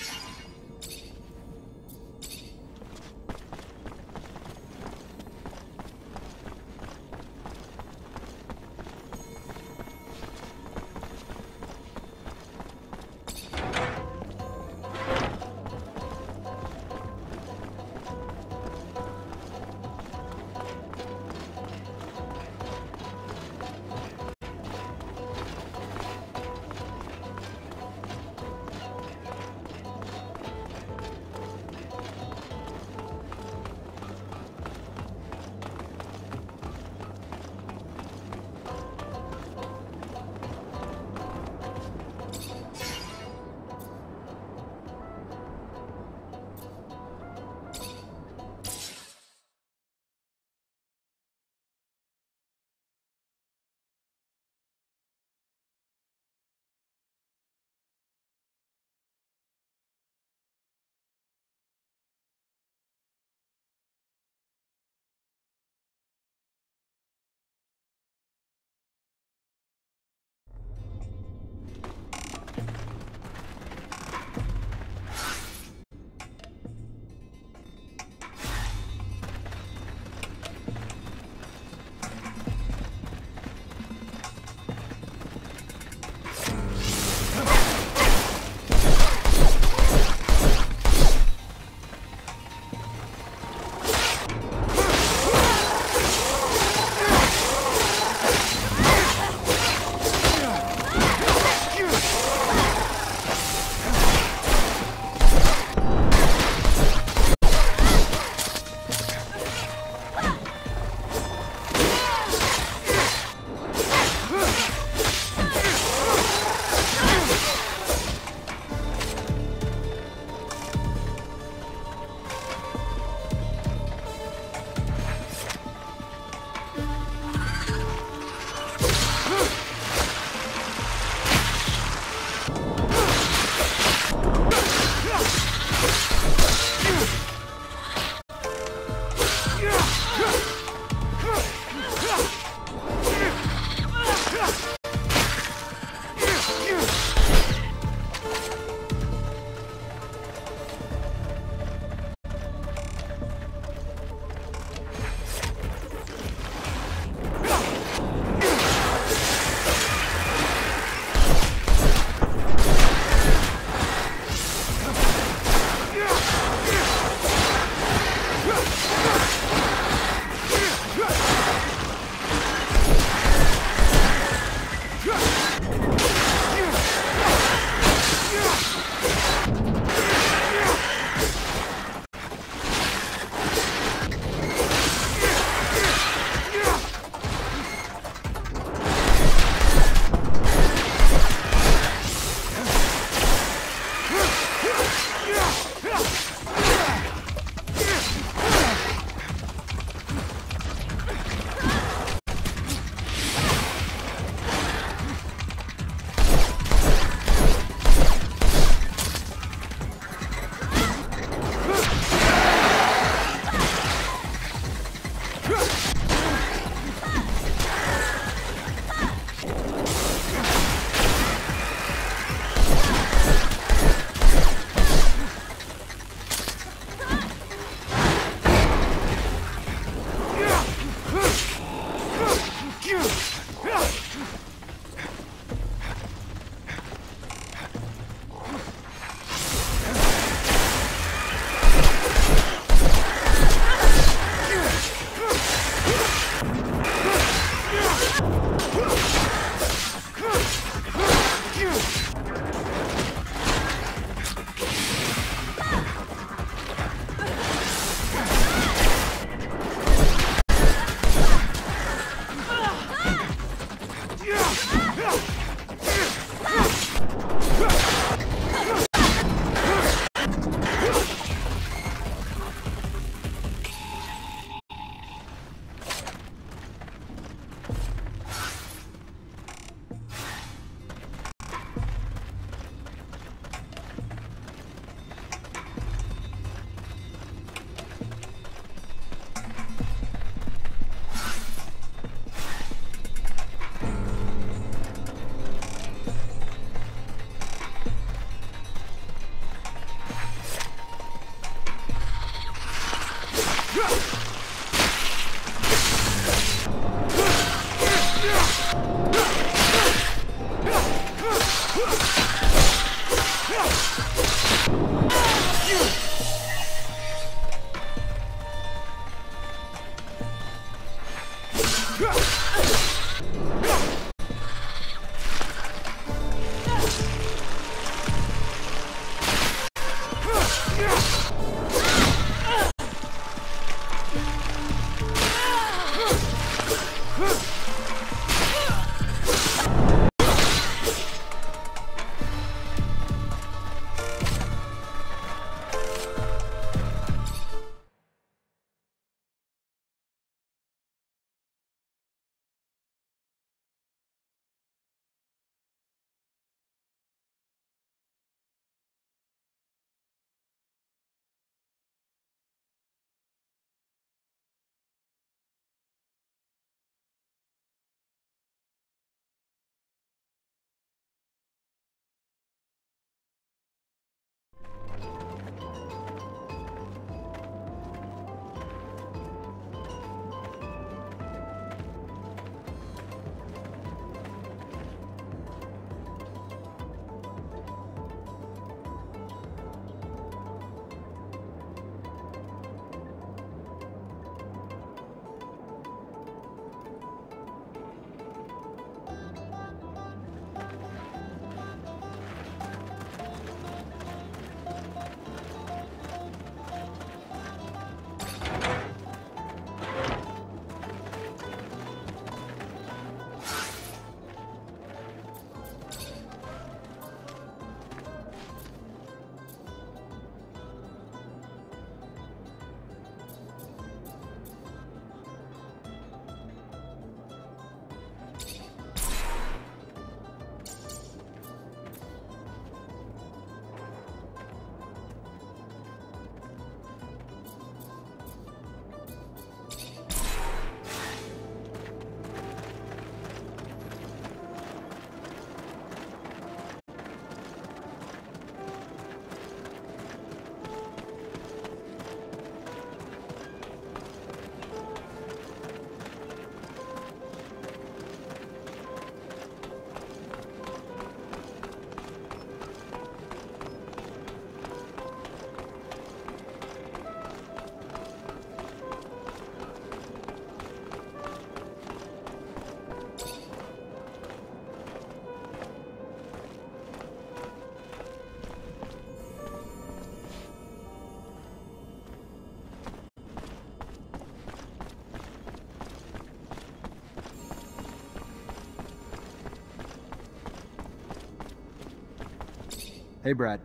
Hey, Brad.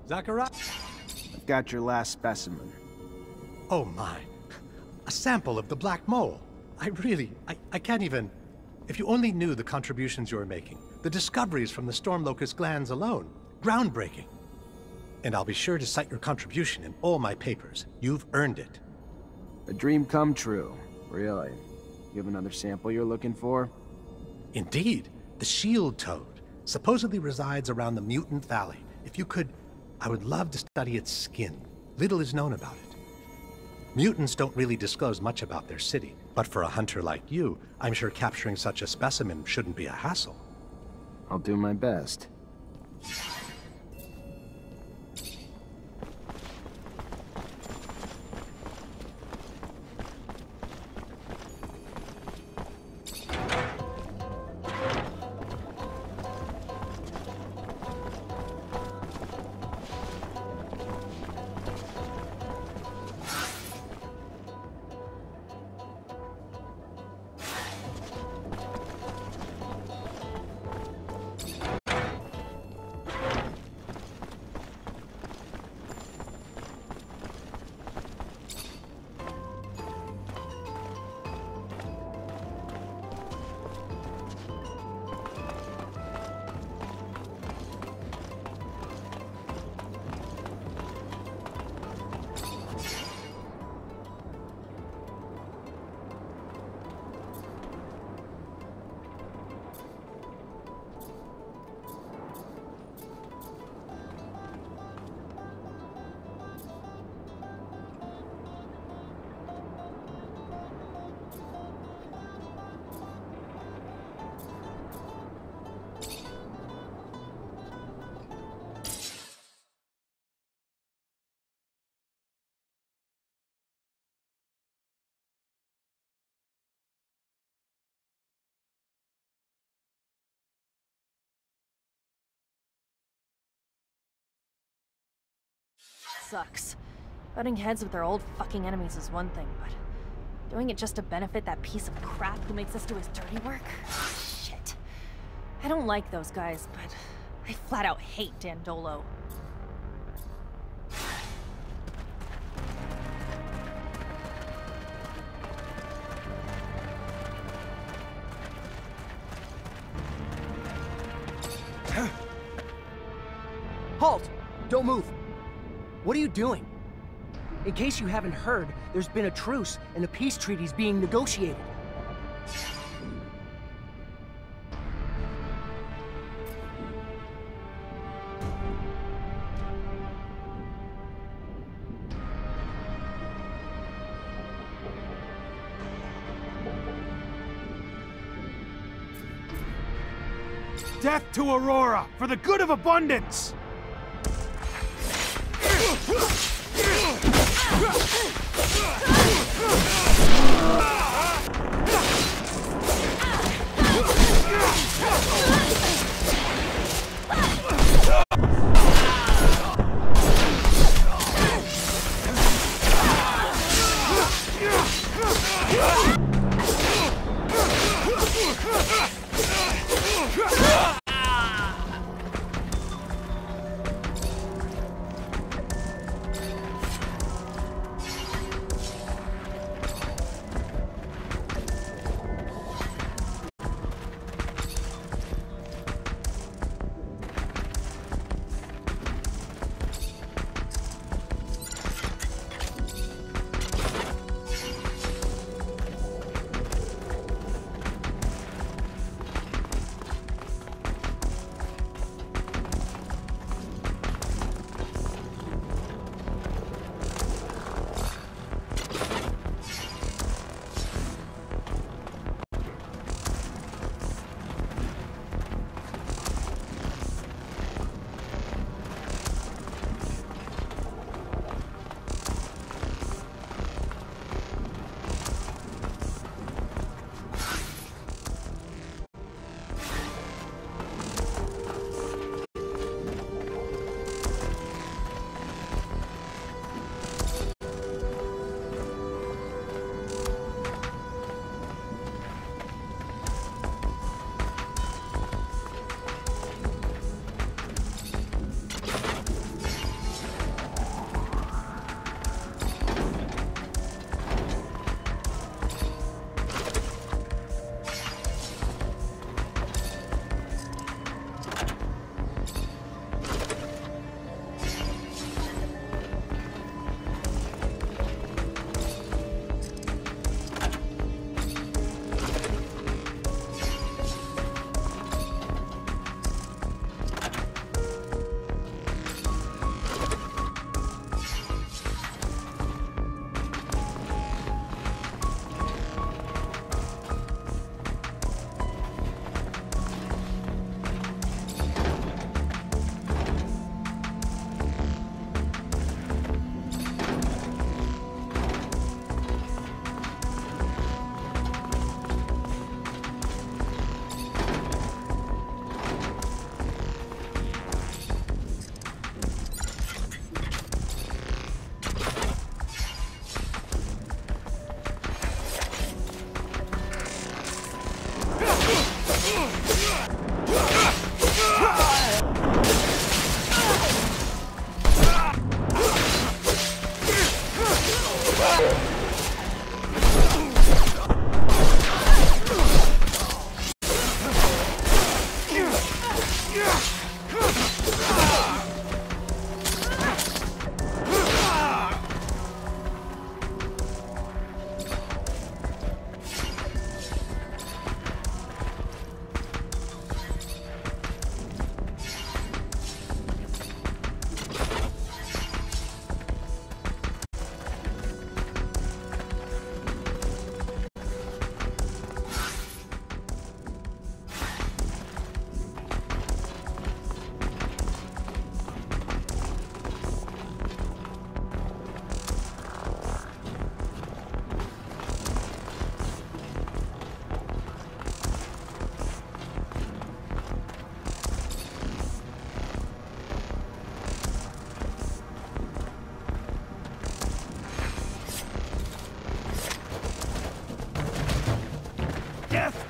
Zachariah? I've got your last specimen. Oh my. A sample of the black mole. I can't even... If you only knew the contributions you're making, the discoveries from the storm locust glands alone. Groundbreaking. And I'll be sure to cite your contribution in all my papers. You've earned it. A dream come true. Really? You have another sample you're looking for? Indeed. The shield toad supposedly resides around the Mutant Valley. If you could, I would love to study its skin. Little is known about it. Mutants don't really disclose much about their city, but for a hunter like you, I'm sure capturing such a specimen shouldn't be a hassle. I'll do my best. sucks. Butting heads with our old fucking enemies is one thing, but doing it just to benefit that piece of crap who makes us do his dirty work? Shit. I don't like those guys, but I flat out hate Dandolo. Halt! Don't move! What are you doing? In case you haven't heard, there's been a truce and a peace treaty's being negotiated. Death to Aurora, for the good of abundance!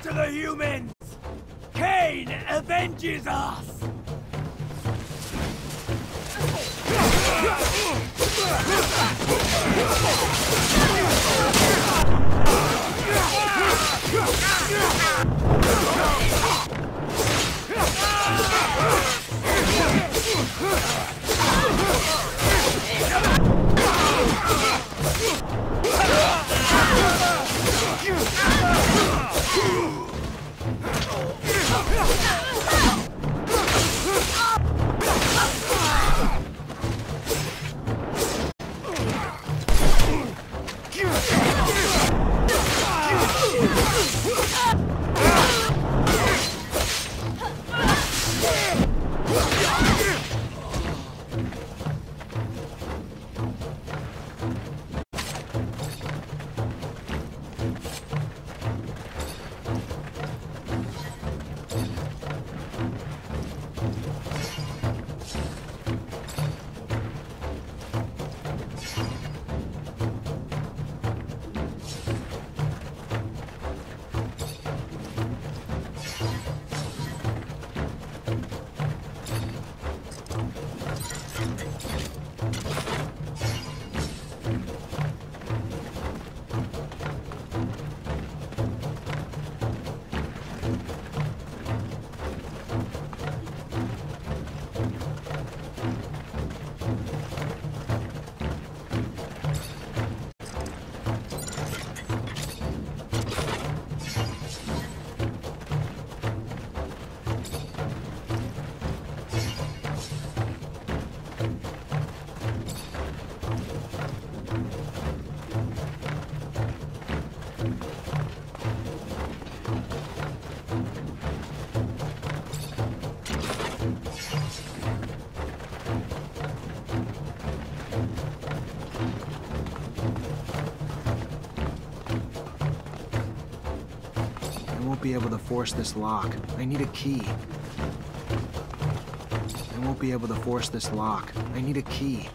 to the humans! Cain avenges us! Be able to force this lock. I need a key. I won't be able to force this lock. I need a key.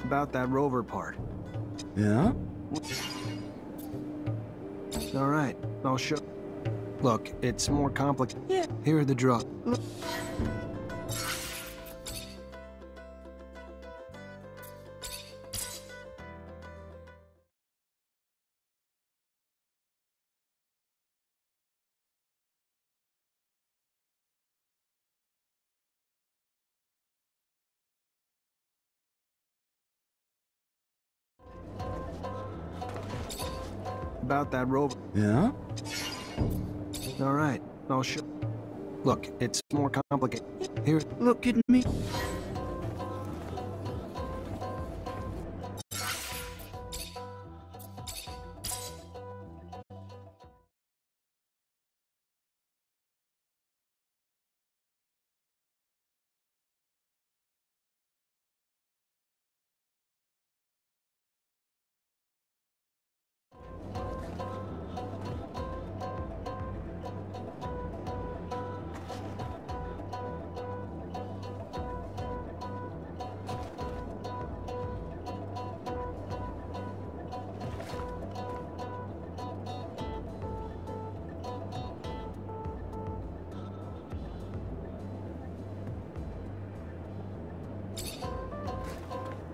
About that rover part. Yeah? All right, I'll show... Look, it's more complicated. Yeah. Here are the drugs. About that rover. Yeah? All right, I'll show... Look, it's more complicated. Here... Look at me.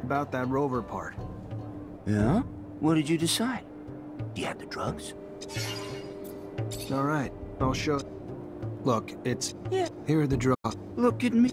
About that rover part. Yeah? What did you decide? You had the drugs? All right, I'll show... Look, it's... Yeah. Here are the drugs. Look at me.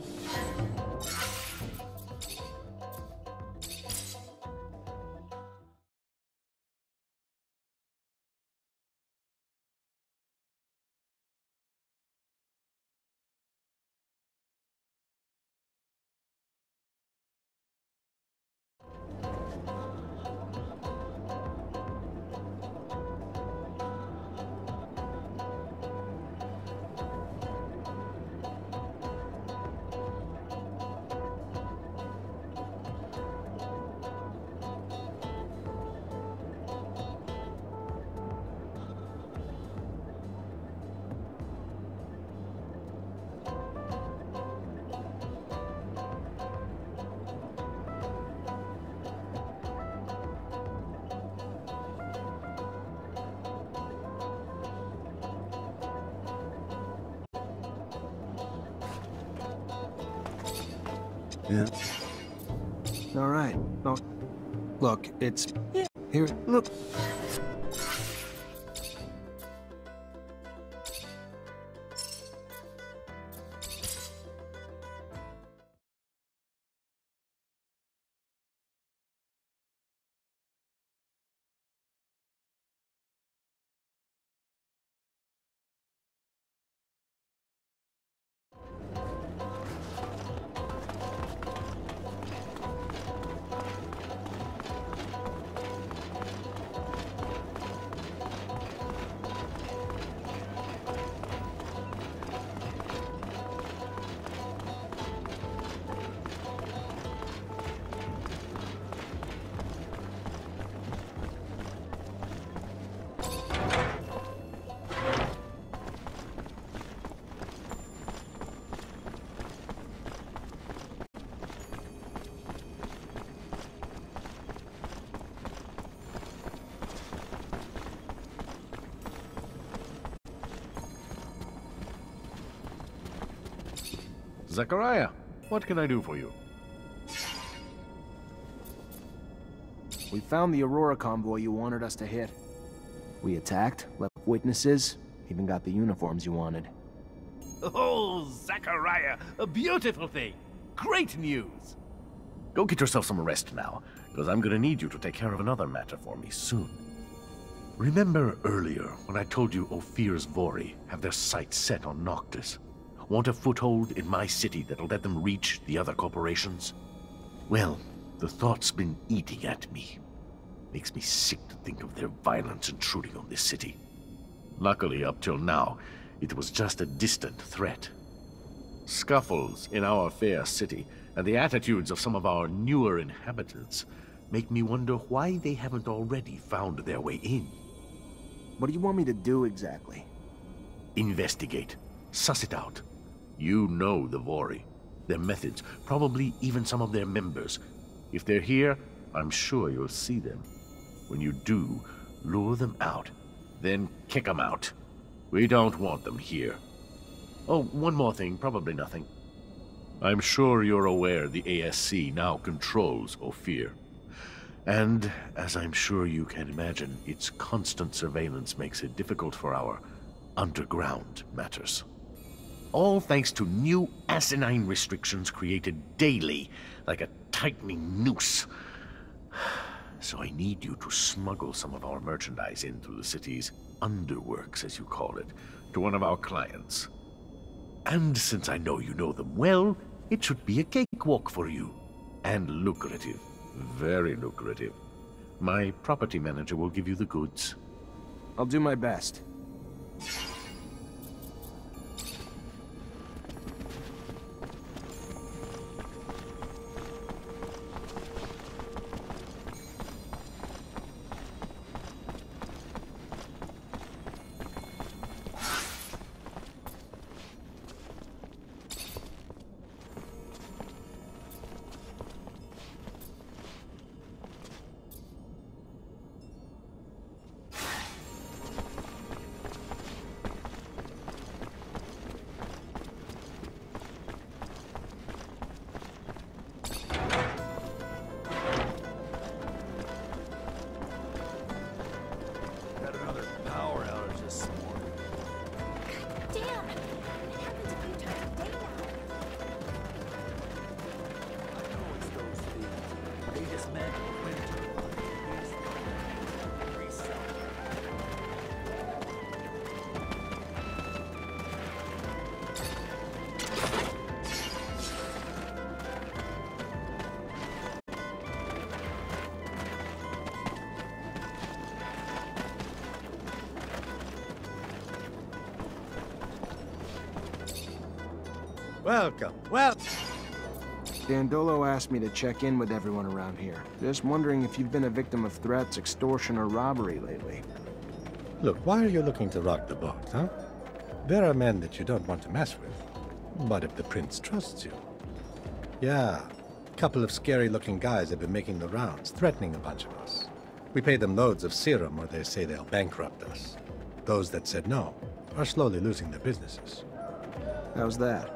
Yeah. All right. Oh, look, it's... Yeah. Here, look. Zachariah, what can I do for you? We found the Aurora convoy you wanted us to hit. We attacked, left witnesses, even got the uniforms you wanted. Oh, Zachariah, a beautiful thing. Great news. Go get yourself some rest now, because I'm gonna need you to take care of another matter for me soon. Remember earlier when I told you Ophir's Vori have their sights set on Noctis? Want a foothold in my city that'll let them reach the other corporations? Well, the thought's been eating at me. Makes me sick to think of their violence intruding on this city. Luckily, up till now, it was just a distant threat. Scuffles in our fair city and the attitudes of some of our newer inhabitants make me wonder why they haven't already found their way in. What do you want me to do exactly? Investigate. Suss it out. You know the Vori, their methods, probably even some of their members. If they're here, I'm sure you'll see them. When you do, lure them out, then kick them out. We don't want them here. Oh, one more thing, probably nothing. I'm sure you're aware the ASC now controls Ophir. And, as I'm sure you can imagine, its constant surveillance makes it difficult for our underground matters. All thanks to new asinine restrictions created daily, like a tightening noose. So I need you to smuggle some of our merchandise in through the city's underworks, as you call it, to one of our clients. And since I know you know them well, it should be a cakewalk for you. And lucrative. Very lucrative. My property manager will give you the goods. I'll do my best. Welcome. Well, Dandolo asked me to check in with everyone around here. Just wondering if you've been a victim of threats, extortion, or robbery lately. Look, why are you looking to rock the boat, huh? There are men that you don't want to mess with. But if the prince trusts you... Yeah, a couple of scary-looking guys have been making the rounds, threatening a bunch of us. We pay them loads of serum, or they say they'll bankrupt us. Those that said no are slowly losing their businesses. How's that?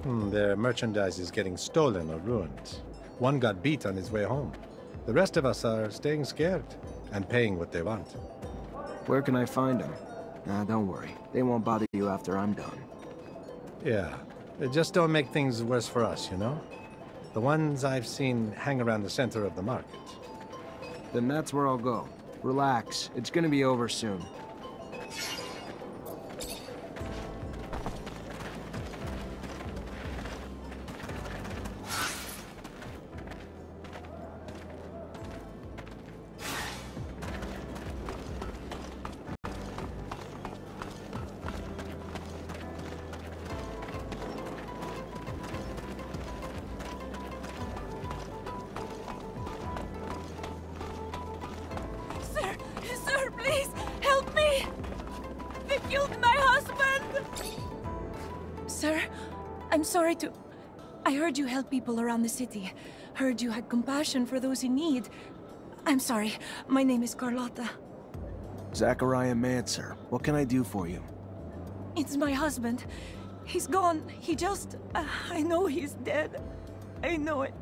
Their merchandise is getting stolen or ruined. One got beat on his way home. The rest of us are staying scared and paying what they want. Where can I find them? Nah, don't worry. They won't bother you after I'm done. Yeah, just don't make things worse for us, you know? The ones I've seen hang around the center of the market. Then that's where I'll go. Relax. It's gonna be over soon. I heard you help people around the city. Heard you had compassion for those in need. I'm sorry. My name is Carlotta. Zachariah Mancer. What can I do for you? It's my husband. He's gone. He just... I know he's dead. I know it.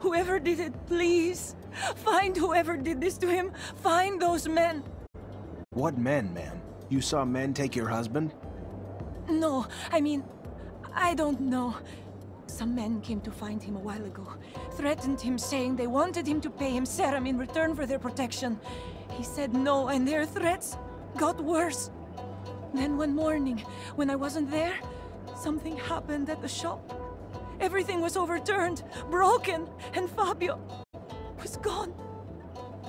Whoever did it, please. Find whoever did this to him. Find those men. What men, ma'am? You saw men take your husband? No, I mean... I don't know. Some men came to find him a while ago. Threatened him, saying they wanted him to pay him serum in return for their protection. He said no, and their threats got worse. Then one morning, when I wasn't there, something happened at the shop. Everything was overturned, broken, and Fabio was gone.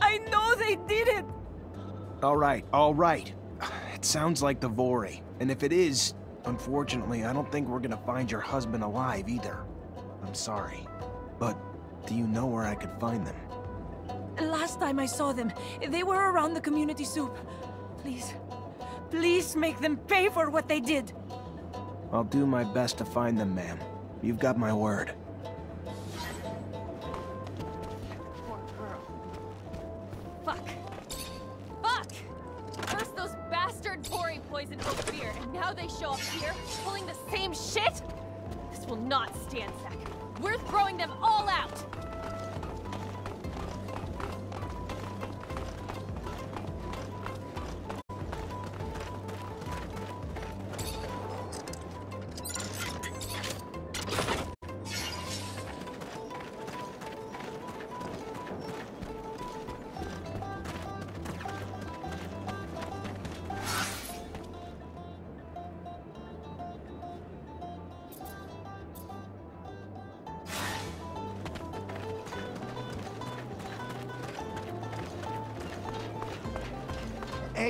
I know they did it! All right, all right. It sounds like the Vori. And if it is, unfortunately, I don't think we're gonna find your husband alive either. I'm sorry. But do you know where I could find them? Last time I saw them, they were around the community soup. Please, please make them pay for what they did. I'll do my best to find them, ma'am. You've got my word. same shit? This will not stand, Zach. We're throwing them all out!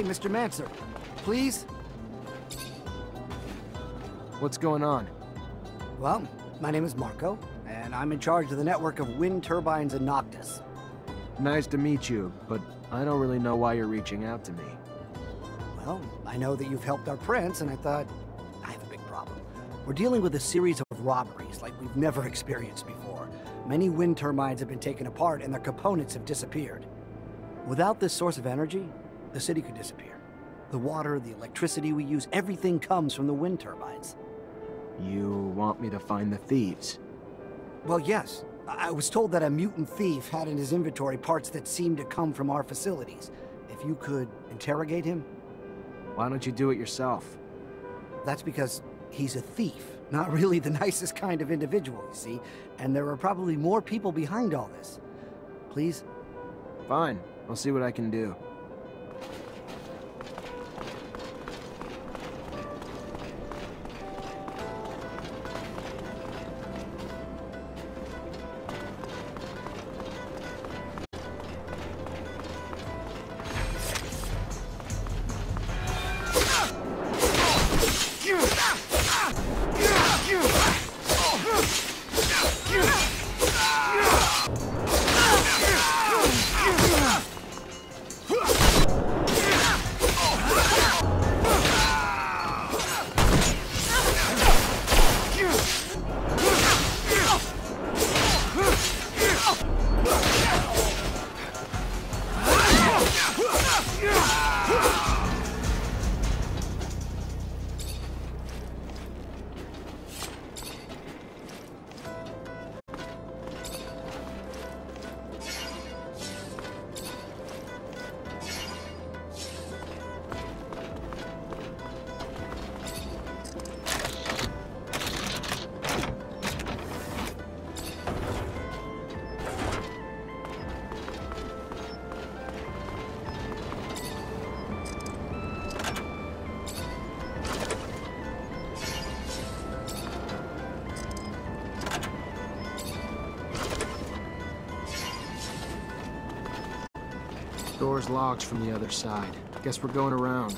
Hey, Mr. Mancer, please? What's going on? Well, my name is Marco, and I'm in charge of the network of wind turbines in Noctis. Nice to meet you, but I don't really know why you're reaching out to me. Well, I know that you've helped our prince, and I thought, I have a big problem. We're dealing with a series of robberies like we've never experienced before. Many wind turbines have been taken apart, and their components have disappeared. Without this source of energy, the city could disappear. The water, the electricity we use, everything comes from the wind turbines. You want me to find the thieves? Well, yes. I was told that a mutant thief had in his inventory parts that seemed to come from our facilities. If you could interrogate him? Why don't you do it yourself? That's because he's a thief. Not really the nicest kind of individual, you see. And there are probably more people behind all this. Please? Fine. I'll see what I can do. Door's locked from the other side. Guess we're going around.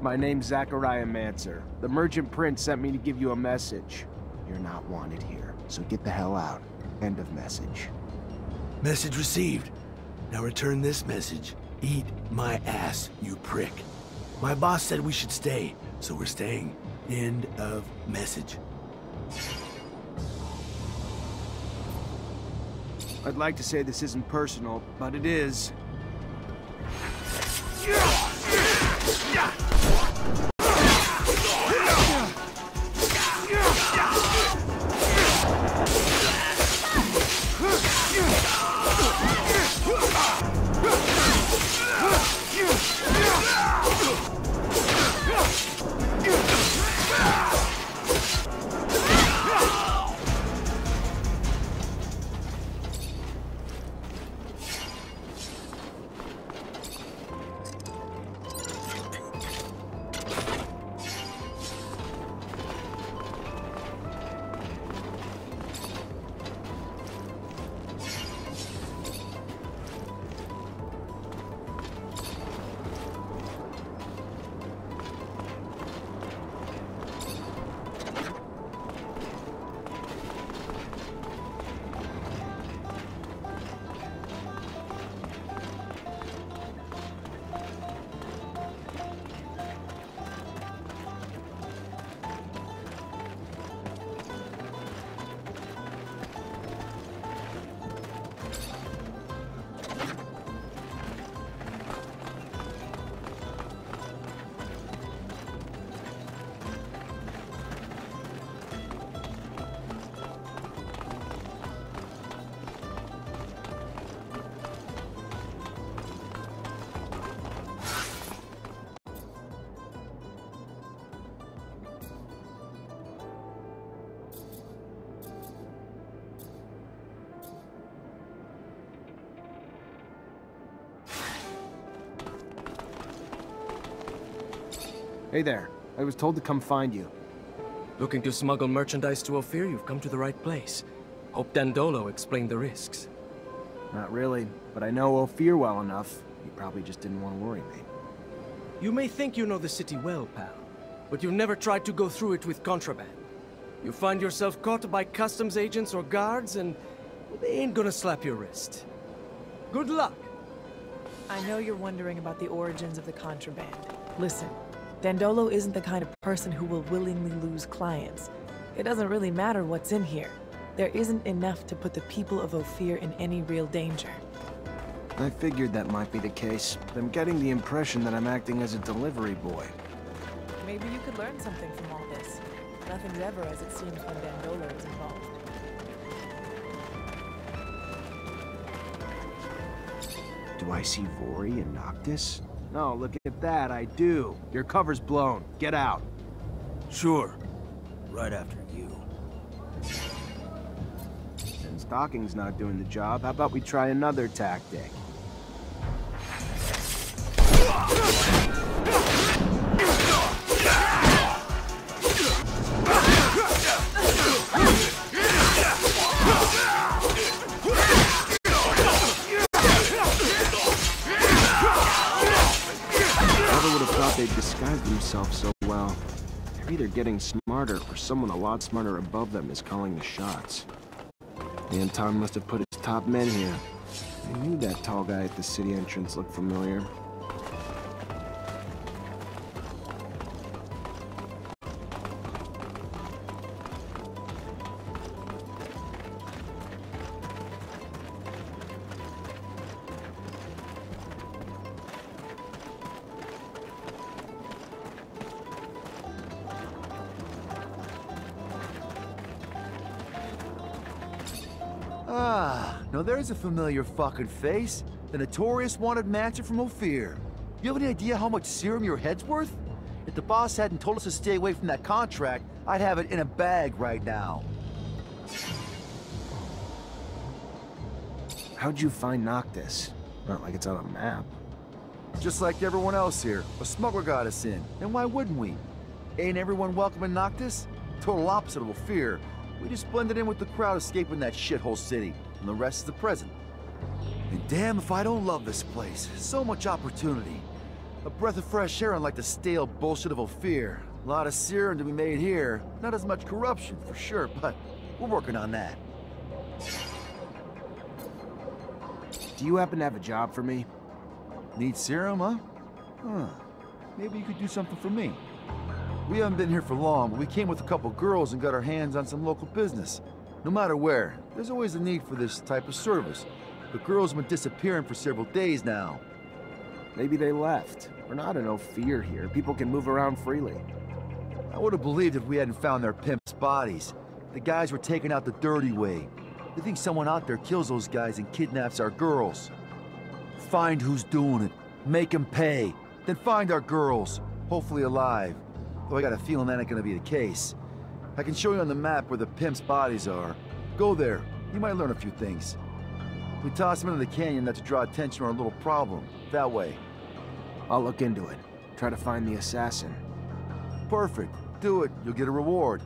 My name's Zachariah Mancer. The Merchant Prince sent me to give you a message. You're not wanted here, so get the hell out. End of message. Message received. Now return this message. Eat my ass, you prick. My boss said we should stay, so we're staying. End of message. I'd like to say this isn't personal, but it is. Hey there. I was told to come find you. Looking to smuggle merchandise to Ophir? You've come to the right place. Hope Dandolo explained the risks. Not really, but I know Ophir well enough. He probably just didn't want to worry me. You may think you know the city well, pal, but you've never tried to go through it with contraband. You find yourself caught by customs agents or guards, and they ain't gonna slap your wrist. Good luck! I know you're wondering about the origins of the contraband. Listen, Dandolo isn't the kind of person who will willingly lose clients. It doesn't really matter what's in here. There isn't enough to put the people of Ophir in any real danger. I figured that might be the case, but I'm getting the impression that I'm acting as a delivery boy. Maybe you could learn something from all this. Nothing's ever as it seems when Dandolo is involved. Do I see Vori and Noctis? No, look at that, I do. Your cover's blown. Get out. Sure. Right after you. Since Docking's not doing the job, how about we try another tactic? They'd disguised themselves so well. They're either getting smarter or someone a lot smarter above them is calling the shots. Anton must have put his top men here. I knew that tall guy at the city entrance looked familiar. Ah, now there's a familiar fucking face. The notorious wanted mancer from Ophir. You have any idea how much serum your head's worth? If the boss hadn't told us to stay away from that contract, I'd have it in a bag right now. How'd you find Noctis? Not like it's on a map. Just like everyone else here, a smuggler got us in. And why wouldn't we? Ain't everyone welcome in Noctis? Total opposite of Ophir. We just blended in with the crowd escaping that shithole city, and the rest is the present. And damn if I don't love this place. So much opportunity. A breath of fresh air unlike the stale bullshit of Ophir. A lot of serum to be made here. Not as much corruption, for sure, but we're working on that. Do you happen to have a job for me? Need serum, huh? Huh. Maybe you could do something for me. We haven't been here for long, but we came with a couple girls and got our hands on some local business. No matter where, there's always a need for this type of service. The girls have been disappearing for several days now. Maybe they left. We're not in Ophir here. People can move around freely. I would have believed if we hadn't found their pimps' bodies. The guys were taken out the dirty way. They think someone out there kills those guys and kidnaps our girls. Find who's doing it. Make them pay. Then find our girls. Hopefully alive. Though I got a feeling that ain't gonna be the case. I can show you on the map where the pimps' bodies are. Go there. You might learn a few things. We toss them into the canyon not to draw attention to our little problem. That way. I'll look into it. Try to find the assassin. Perfect. Do it. You'll get a reward.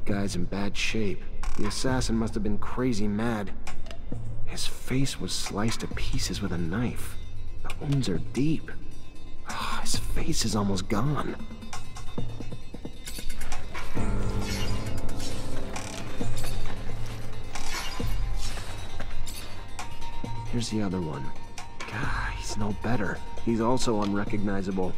That guy's in bad shape. The assassin must have been crazy mad. His face was sliced to pieces with a knife. The wounds are deep. Oh, his face is almost gone. Here's the other one. God, he's no better. He's also unrecognizable.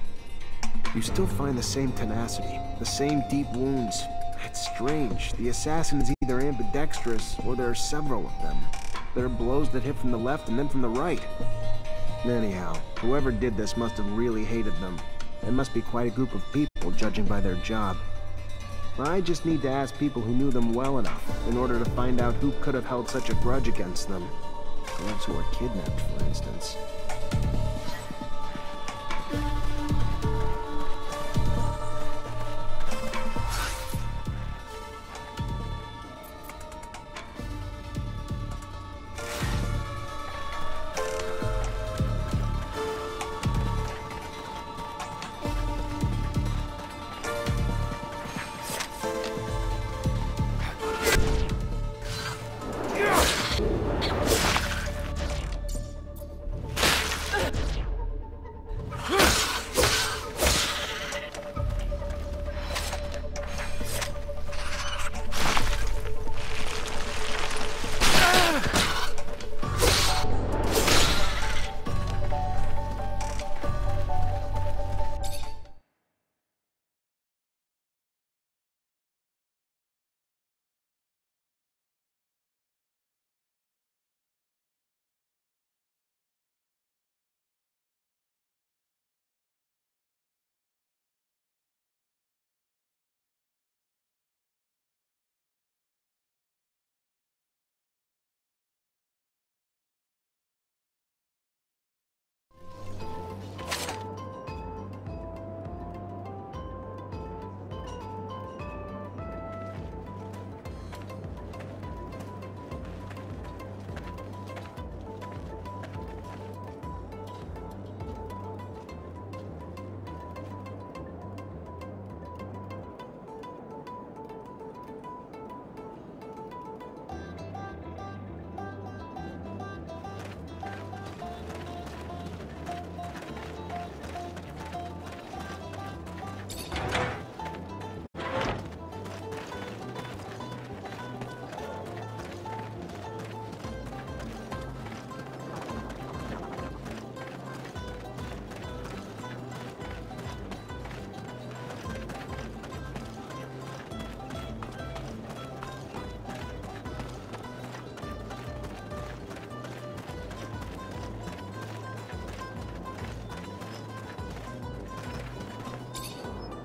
You still find the same tenacity, the same deep wounds. It's strange. The assassin is either ambidextrous, or there are several of them. There are blows that hit from the left and then from the right. Anyhow, whoever did this must have really hated them. It must be quite a group of people, judging by their job. I just need to ask people who knew them well enough, in order to find out who could have held such a grudge against them. Girls who were kidnapped, for instance.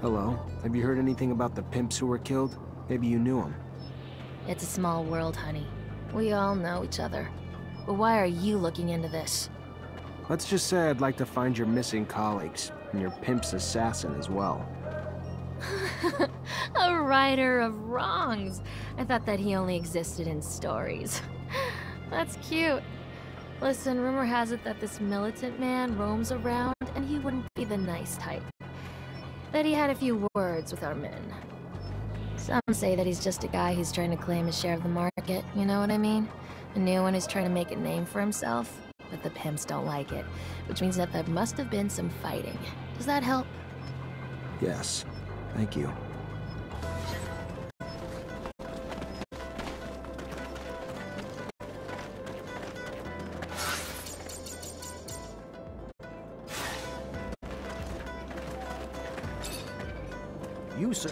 Hello? Have you heard anything about the pimps who were killed? Maybe you knew them. It's a small world, honey. We all know each other. But why are you looking into this? Let's just say I'd like to find your missing colleagues, and your pimp's assassin as well. A righter of wrongs. I thought that he only existed in stories. That's cute. Listen, rumor has it that this militant man roams around, and he wouldn't be the nice type. That he had a few words with our men. Some say that he's just a guy who's trying to claim his share of the market, you know what I mean? A new one who's trying to make a name for himself, but the pimps don't like it, which means that there must have been some fighting. Does that help? Yes. Thank you. You, sir.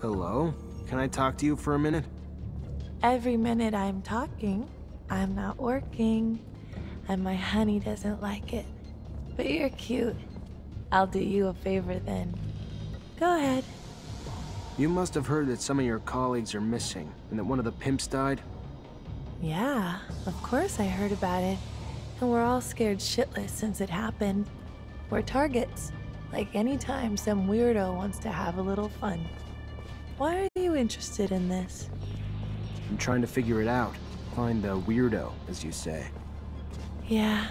Hello? Can I talk to you for a minute? Every minute I'm talking, I'm not working. And my honey doesn't like it. But you're cute. I'll do you a favor then. Go ahead. You must have heard that some of your colleagues are missing, and that one of the pimps died? Yeah, of course I heard about it. And we're all scared shitless since it happened. We're targets. Like any time some weirdo wants to have a little fun. Why are you interested in this? I'm trying to figure it out. Find the weirdo, as you say. Yeah.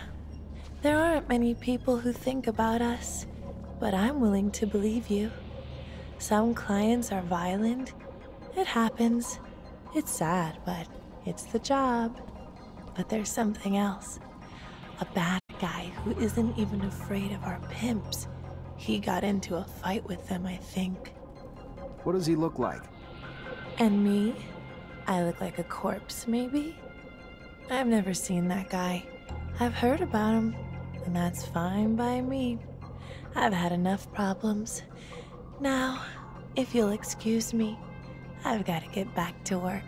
There aren't many people who think about us, but I'm willing to believe you. Some clients are violent. It happens. It's sad, but it's the job. But there's something else. A bad guy who isn't even afraid of our pimps. He got into a fight with them, I think. What does he look like? And me? I look like a corpse, maybe? I've never seen that guy. I've heard about him, and that's fine by me. I've had enough problems. Now, if you'll excuse me, I've got to get back to work.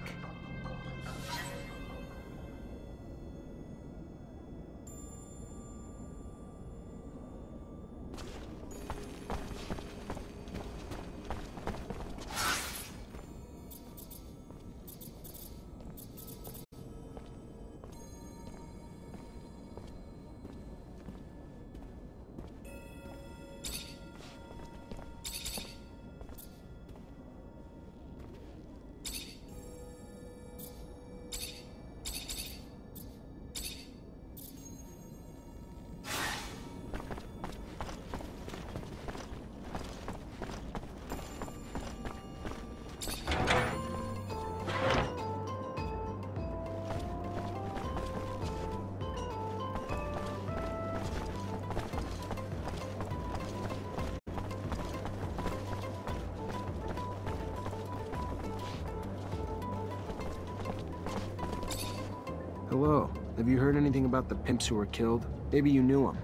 Hello. Have you heard anything about the pimps who were killed? Maybe you knew them.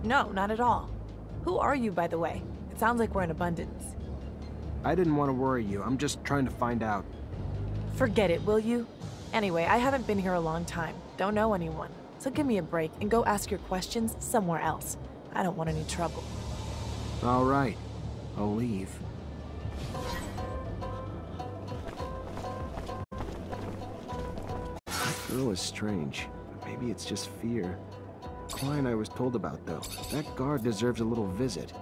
No, not at all. Who are you, by the way? It sounds like we're in abundance. I didn't want to worry you. I'm just trying to find out. Forget it, will you? Anyway, I haven't been here a long time. Don't know anyone. So give me a break and go ask your questions somewhere else. I don't want any trouble. All right. I'll leave. That girl is strange. Maybe it's just fear. The client I was told about, though. That guard deserves a little visit.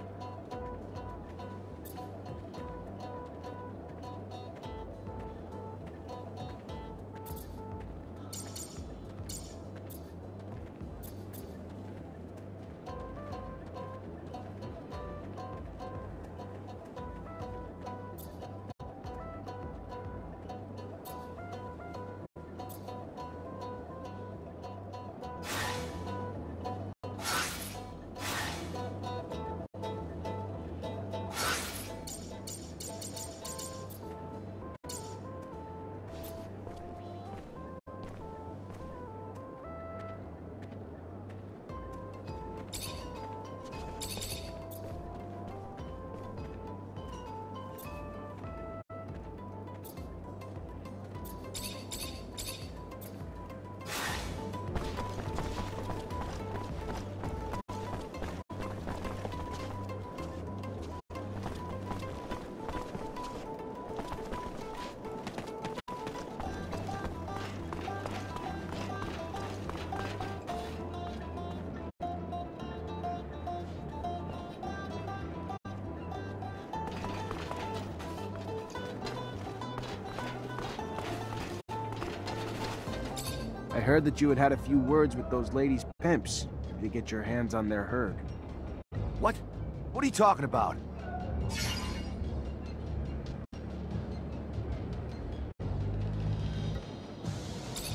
I heard that you had had a few words with those ladies' pimps to get your hands on their herd. What? What are you talking about?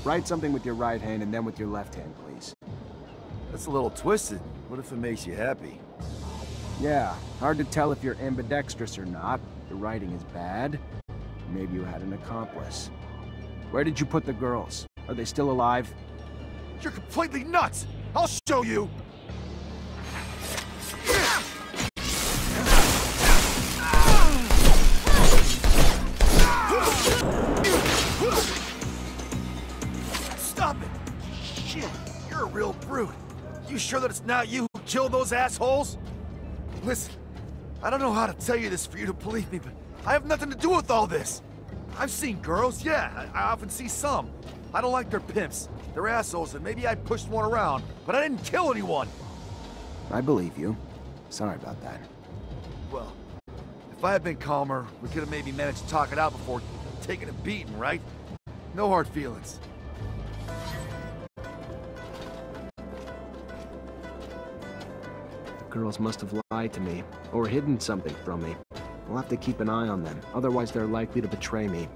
Write something with your right hand and then with your left hand, please. That's a little twisted. What if it makes you happy? Yeah, hard to tell if you're ambidextrous or not. The writing is bad. Maybe you had an accomplice. Where did you put the girls? Are they still alive? You're completely nuts! I'll show you! that it's not you who killed those assholes? Listen, I don't know how to tell you this for you to believe me, but I have nothing to do with all this. I've seen girls, yeah, I often see some. I don't like their pimps. They're assholes, and maybe I pushed one around, but I didn't kill anyone. I believe you. Sorry about that. Well, if I had been calmer, we could have maybe managed to talk it out before taking a beating, right? No hard feelings. The girls must have lied to me, or hidden something from me. I'll have to keep an eye on them, otherwise they're likely to betray me.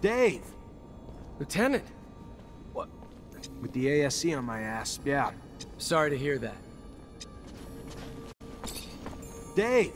Dave! Lieutenant! What? With the ASC on my ass, yeah. Sorry to hear that. Dave!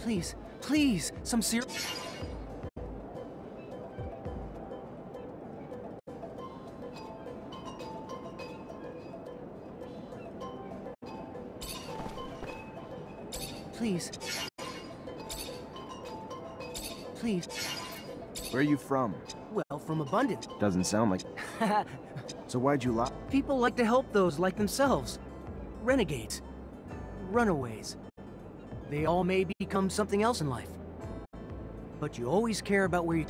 Please, please, some serious... Please. Please. Where are you from? Well, from Abundant. Doesn't sound like... So why'd you lie? People like to help those like themselves. Renegades. Runaways. They all may become something else in life. But you always care about where you...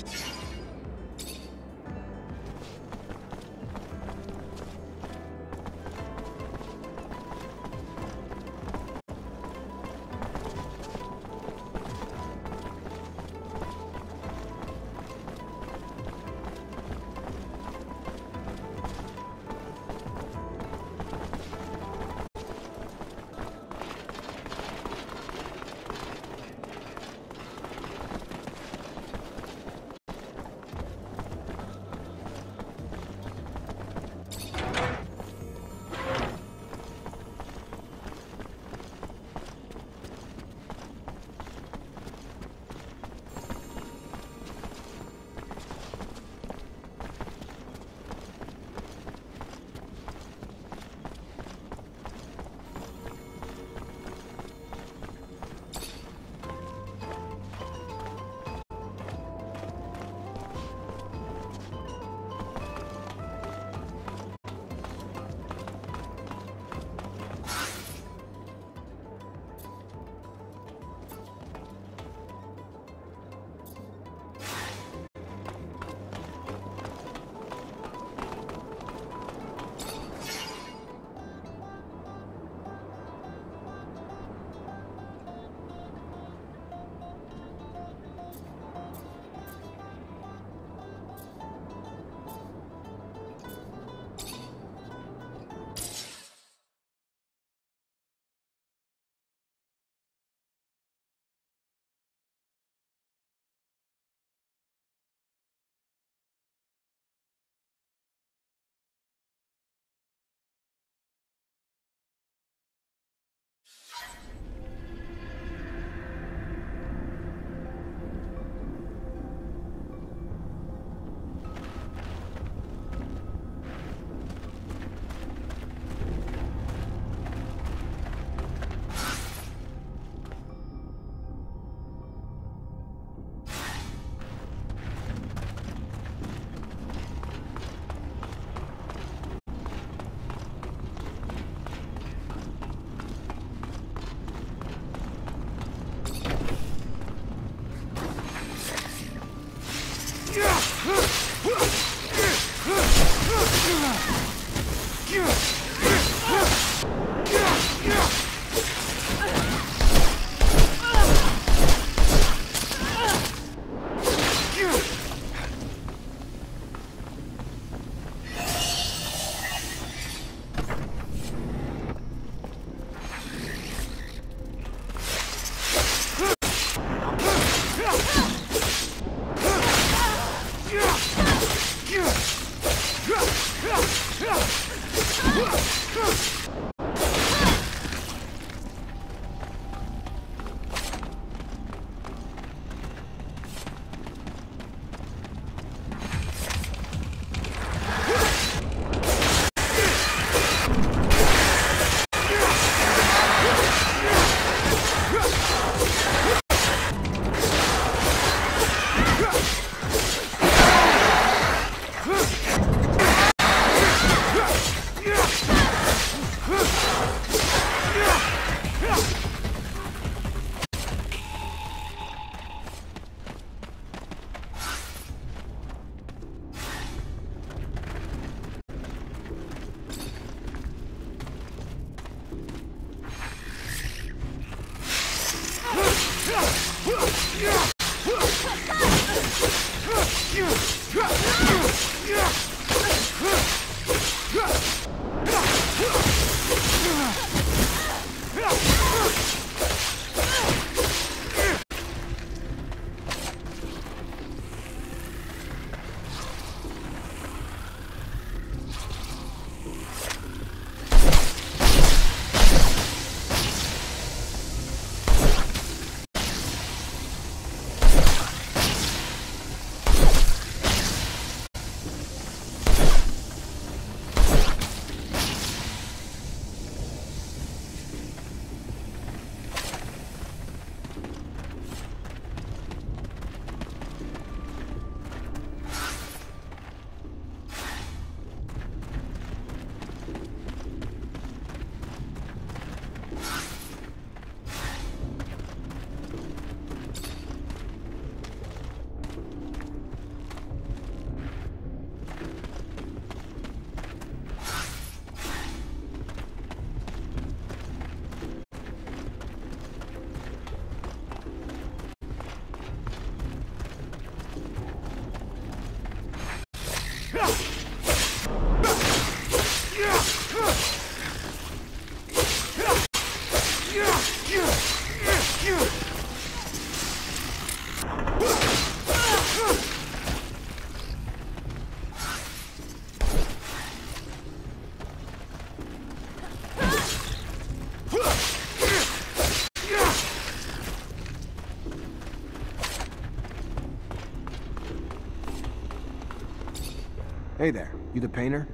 Hey there, you the painter?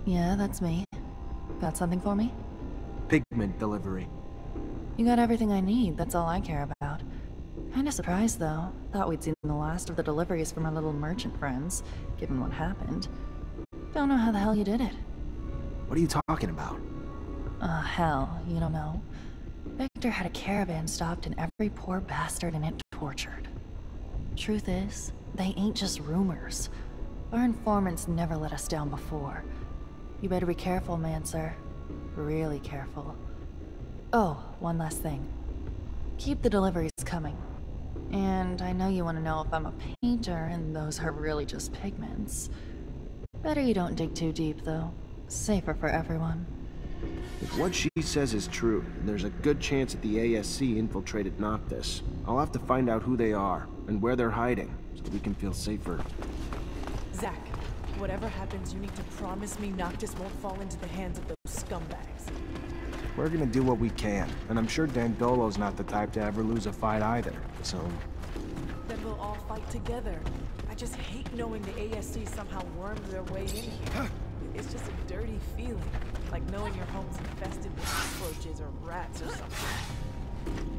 Yeah, that's me. Got something for me? Pigment delivery. You got everything I need, that's all I care about. Kinda surprised, though. Thought we'd seen the last of the deliveries from our little merchant friends, given what happened. Don't know how the hell you did it. What are you talking about? Hell, you don't know. Victor had a caravan stopped and every poor bastard in it tortured. Truth is, they ain't just rumors. Our informants never let us down before. You better be careful, Mancer. Really careful. Oh, one last thing. Keep the deliveries coming. And I know you want to know if I'm a painter, and those are really just pigments. Better you don't dig too deep, though. Safer for everyone. If what she says is true, then there's a good chance that the ASC infiltrated Noctis. I'll have to find out who they are, and where they're hiding, so we can feel safer. Zach, whatever happens, you need to promise me Noctis won't fall into the hands of those scumbags. We're gonna do what we can, and I'm sure Dandolo's not the type to ever lose a fight either, so... Then we'll all fight together. I just hate knowing the ASC somehow wormed their way in here. It's just a dirty feeling, like knowing your home's infested with cockroaches or rats or something.